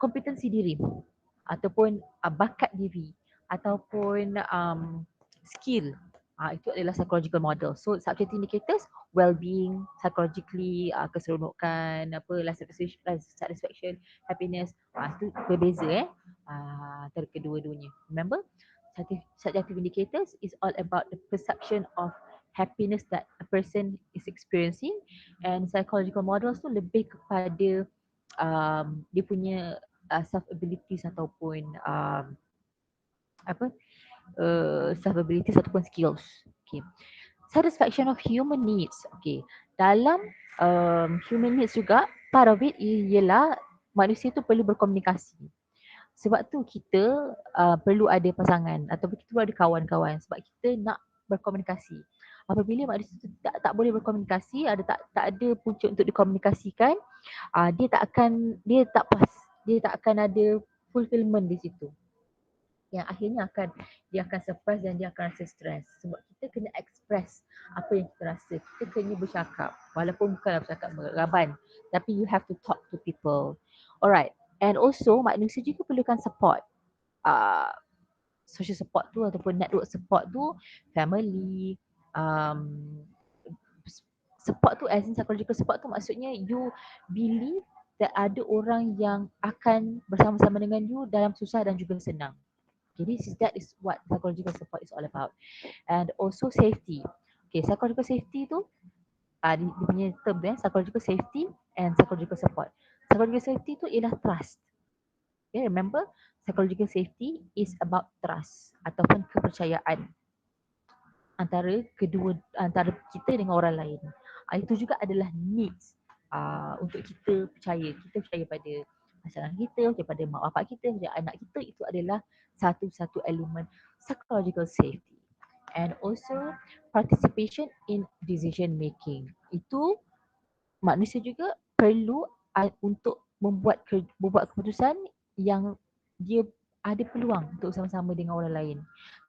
kompetensi diri ataupun bakat diri ataupun skill. Itu adalah psychological model. So subjective indicators, well-being, psychologically, keseronokan, life satisfaction, happiness, itu berbeza antara kedua-duanya. Remember, subjective indicators is all about the perception of happiness that a person is experiencing, and psychological models tu lebih kepada dia punya self abilities ataupun apa self abilities ataupun skills. Okay. Satisfaction of human needs. Okay. Dalam human needs juga, part of it ialah manusia tu perlu berkomunikasi. Sebab tu kita perlu ada pasangan ataupun kita perlu ada kawan-kawan sebab kita nak berkomunikasi. Apabila manusia tu tak boleh berkomunikasi, tak ada punca untuk dikomunikasikan, dia tak puas, dia tak akan ada fulfillment di situ. Yang akhirnya dia akan surprise dan dia akan rasa stres. Sebab kita kena express apa yang kita rasa. Kita kena bercakap. Walaupun bukanlah bercakap meraban. Tapi you have to talk to people. Alright. And also manusia juga perlukan support. Social support tu ataupun network support tu, family, support tu as in psychological support tu maksudnya you believe that ada orang yang akan bersama-sama dengan you dalam susah dan juga senang. Okay, that is what psychological support is all about. And also safety. Okay, psychological safety tu dia punya term psychological safety and psychological support. Psychological safety tu ialah trust. Okay, remember, psychological safety is about trust ataupun kepercayaan antara kita dengan orang lain. Itu juga adalah needs untuk kita percaya. Kita percaya pada pasangan kita, kepada mak bapak kita, kepada anak kita. Itu adalah satu-satu elemen psychological safety. And also participation in decision making. Itu manusia juga perlu untuk membuat keputusan yang dia ada peluang untuk sama-sama dengan orang lain.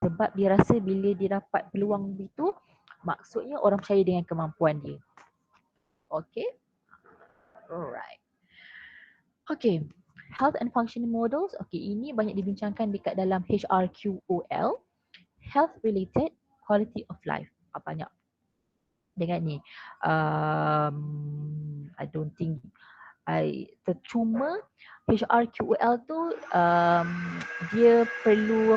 Sebab dia rasa bila dia dapat peluang itu, maksudnya orang percaya dengan kemampuan dia. Okay. Alright. Okay. Health and functioning models. Okay, ini banyak dibincangkan dekat dalam HRQOL. Health related quality of life. Banyak dengan ni. I don't think cuma HRQL tu dia perlu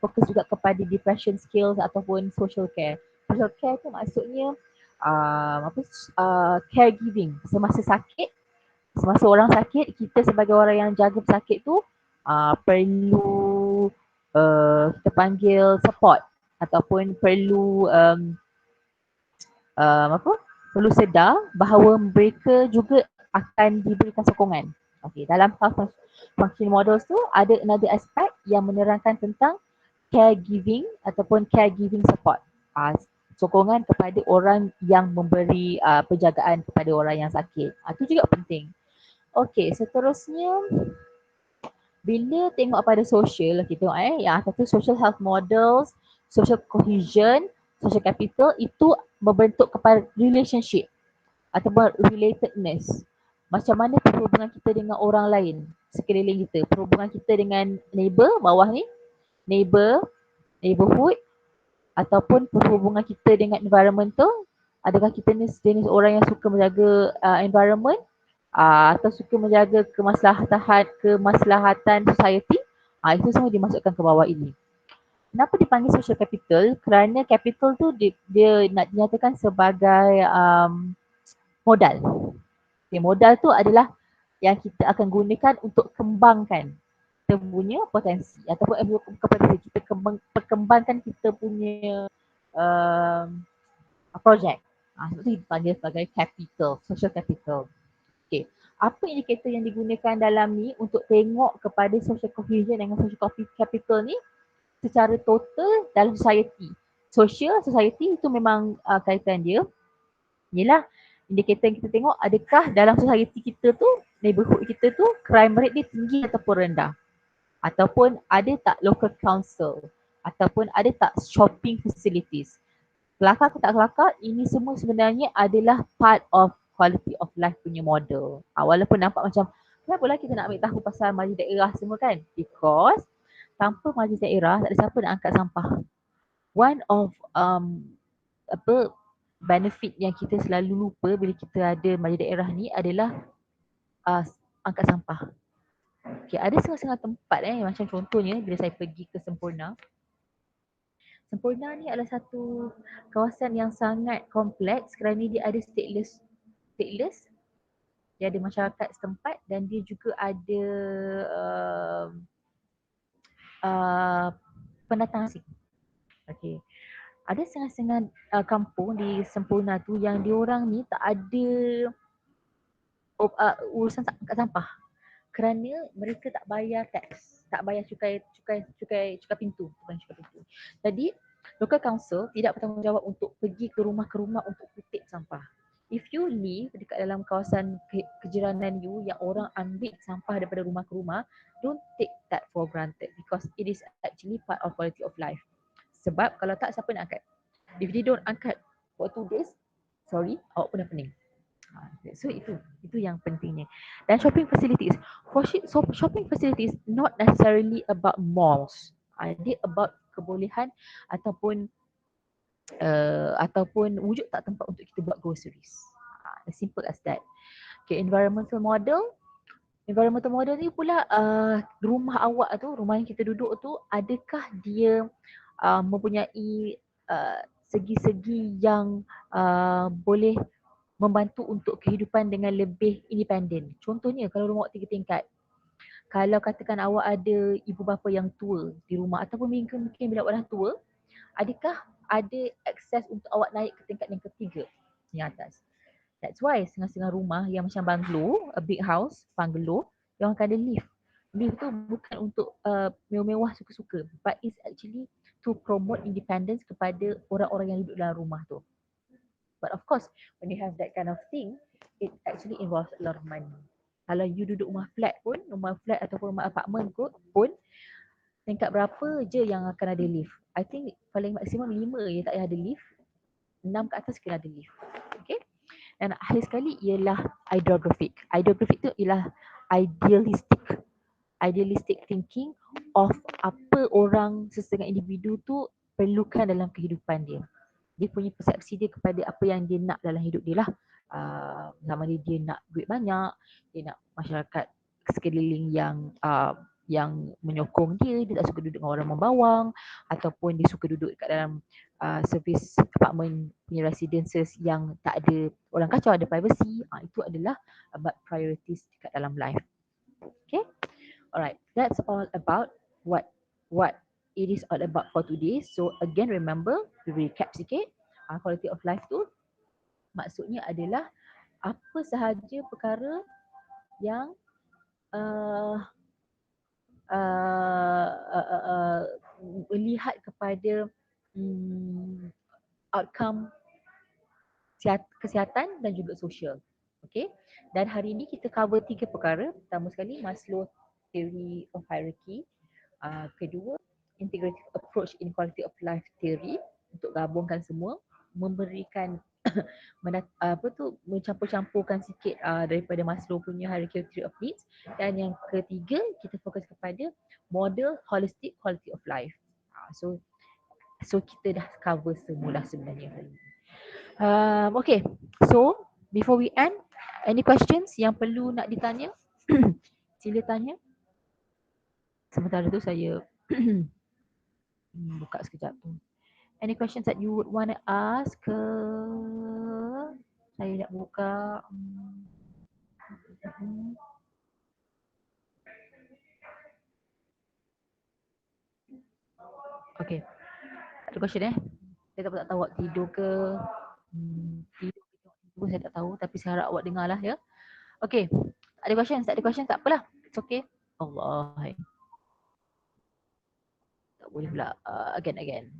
fokus juga kepada depression skills ataupun social care. Social care tu maksudnya caregiving semasa sakit. Semasa orang sakit, kita sebagai orang yang jaga pesakit tu perlu kita panggil support ataupun perlu perlu sedar bahawa mereka juga akan diberikan sokongan. Okay, dalam health function models tu ada another aspect yang menerangkan tentang caregiving ataupun caregiving support. Sokongan kepada orang yang memberi penjagaan kepada orang yang sakit. Itu juga penting. Okay, seterusnya bila tengok pada social, kita tengok yang atas tu social health models, social cohesion, social capital, itu membentuk kepada relationship ataupun relatedness. Macam mana perhubungan kita dengan orang lain sekeliling kita, perhubungan kita dengan neighbor bawah ni, neighborhood, ataupun perhubungan kita dengan environmental. Adakah kita ni jenis orang yang suka menjaga environment atau suka menjaga kemaslahatan society? Itu semua dimasukkan ke bawah ini. Kenapa dipanggil social capital? Kerana capital tu dia nak dinyatakan sebagai modal. Okay, modal tu adalah yang kita akan gunakan untuk kembangkan kita punya potensi ataupun kepada kita perkembangkan kita punya projek. Itu dipanggil sebagai capital, social capital. Okay. Apa indikator yang digunakan dalam ni untuk tengok kepada social cohesion dengan social capital ni secara total dalam society. Social society itu memang kaitan dia. Inilah indikator yang kita tengok, adakah dalam society kita tu, neighborhood kita tu, crime rate dia tinggi ataupun rendah. Ataupun ada tak local council Ataupun ada tak shopping facilities? Kelakar ke tak kelakar, ini semua sebenarnya adalah part of quality of life punya model. Walaupun nampak macam, kenapa lah kita nak ambil tahu pasal majlis daerah semua kan? Because tanpa majlis daerah, tak ada siapa nak angkat sampah. One of apa benefit yang kita selalu lupa bila kita ada majlis daerah ni adalah uh, angkat sampah. Okay, ada setengah-setengah tempat macam contohnya bila saya pergi ke Semporna. Semporna ni adalah satu kawasan yang sangat kompleks kerana dia ada stateless, dia ada masyarakat setempat dan dia juga ada uh, uh, pendatang asing. Okay. Ada setengah-setengah kampung di Semporna tu yang diorang ni tak ada urusan angkat sampah kerana mereka tak bayar tax, tak bayar cukai pintu, bukan cukai pintu. Jadi local council tidak bertanggungjawab untuk pergi ke rumah untuk kutip sampah. If you live dekat dalam kawasan kejiranan you yang orang ambil sampah daripada rumah ke rumah, don't take that for granted because it is actually part of quality of life. Sebab kalau tak, siapa nak angkat? If they don't angkat for 2 days, sorry, awak pun dah pening. So itu yang pentingnya. Dan shopping facilities. So shopping facilities not necessarily about malls. Dia about kebolehan ataupun wujud tak tempat untuk kita buat groceries. As simple as that. Okay, environmental model. Environmental model ni pula rumah awak tu, rumah yang kita duduk tu, adakah dia mempunyai segi-segi yang boleh membantu untuk kehidupan dengan lebih independen. Contohnya kalau rumah awak 3 tingkat, kalau katakan awak ada ibu bapa yang tua di rumah ataupun mungkin bila awak dah tua, adakah ada akses untuk awak naik ke tingkat yang ketiga yang atas? That's why setengah-setengah rumah yang macam bungalow, a big house, bungalow, yang akan ada lift. Lift tu bukan untuk mewah-mewah suka-suka, but it's actually to promote independence kepada orang-orang yang duduk dalam rumah tu. But of course, when you have that kind of thing, it actually involves a lot of money. Kalau you duduk rumah flat ataupun rumah apartment pun, tingkat berapa je yang akan ada lift? I think paling maksimum 5 je tak payah ada lift. 6 ke atas kena ada lift. Okay? Dan akhir sekali ialah ideographic. Ideographic tu ialah idealistic thinking of apa orang sesetengah individu tu perlukan dalam kehidupan dia. Dia punya persepsi dia kepada apa yang dia nak dalam hidup dia lah. Sama dia nak duit banyak, dia nak masyarakat sekeliling yang menyokong dia tak suka duduk dengan orang membawang, ataupun dia suka duduk kat dalam servis apartment punya residences yang tak ada orang kacau, ada privacy. Itu adalah about priorities dekat dalam life. Okay, alright, that's all about what it is all about for today. So again, remember, to recap sikit, quality of life tu maksudnya adalah apa sahaja perkara yang melihat kepada outcome kesihatan dan juga sosial. Okay, dan hari ini kita cover 3 perkara. Pertama sekali, Maslow Theory of Hierarchy. Kedua, Integrative Approach in Quality of Life Theory, untuk gabungkan semua, memberikan mencampur-campurkan sikit daripada Maslow punya hierarchy theory of needs. Dan yang ketiga, kita fokus kepada model holistic quality of life. So kita dah cover semula sebenarnya hari ini. Okay, so before we end, any questions yang perlu nak ditanya? Sila tanya. Sementara tu saya buka sekejap tu. Any questions that you would want to ask? Saya nak buka. Okay. Ada question Saya tak tahu awak tidur ke. Tidur saya tak tahu, tapi saya harap awak dengar lah ya. Okay. Ada question? Tak ada question tak apalah. It's okay. Allah. Tak boleh pula. Again.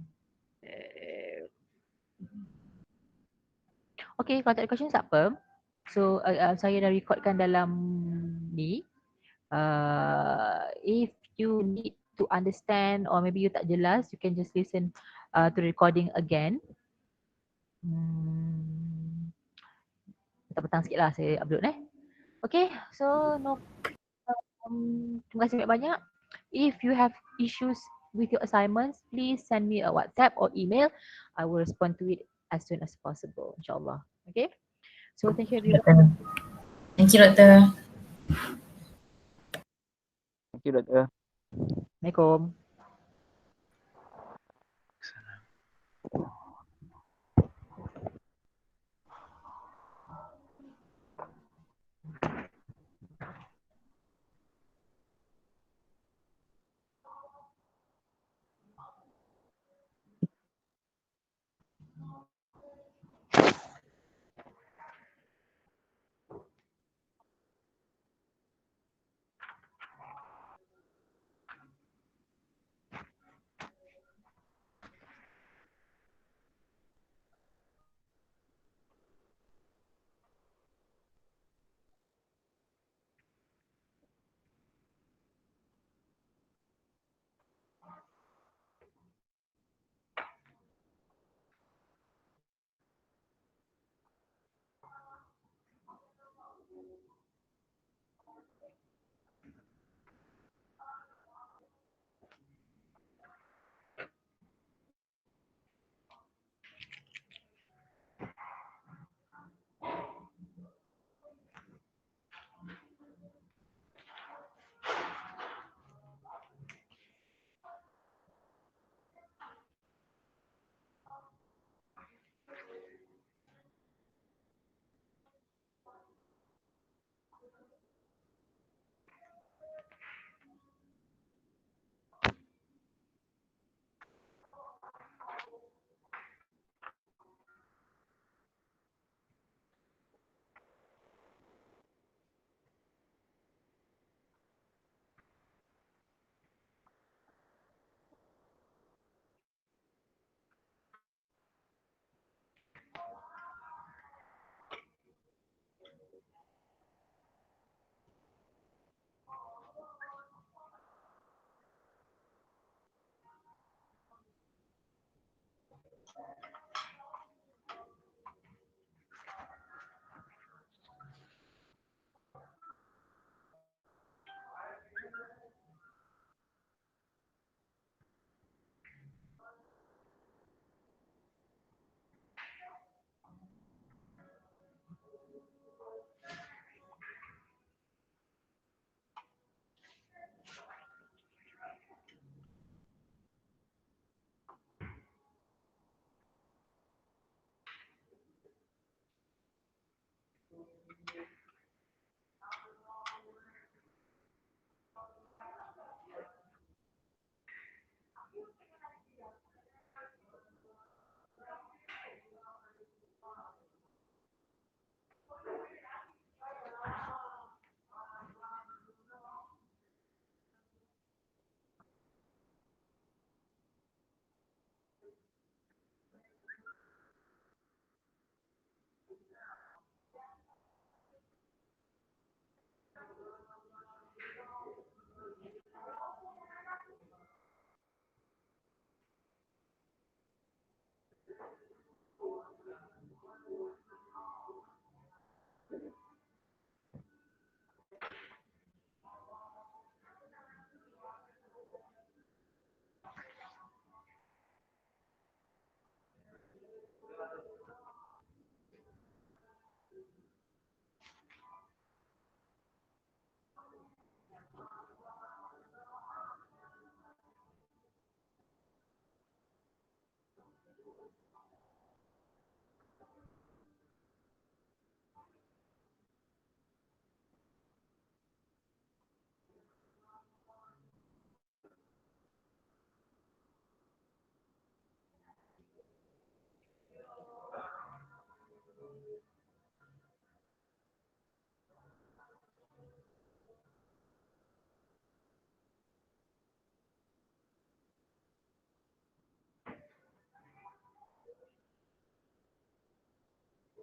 Okay, kalau tak ada question tak apa. So saya dah recordkan dalam ni. If you need to understand or maybe you tak jelas, you can just listen to the recording again. Petang-petang sikit lah saya upload Okay, so no, terima kasih banyak-banyak. If you have issues with your assignments, please send me a WhatsApp or email. I will respond to it as soon as possible, insyaAllah. Okay, so thank you everyone. Thank you, Doktor. Thank you, Doktor. Assalamualaikum.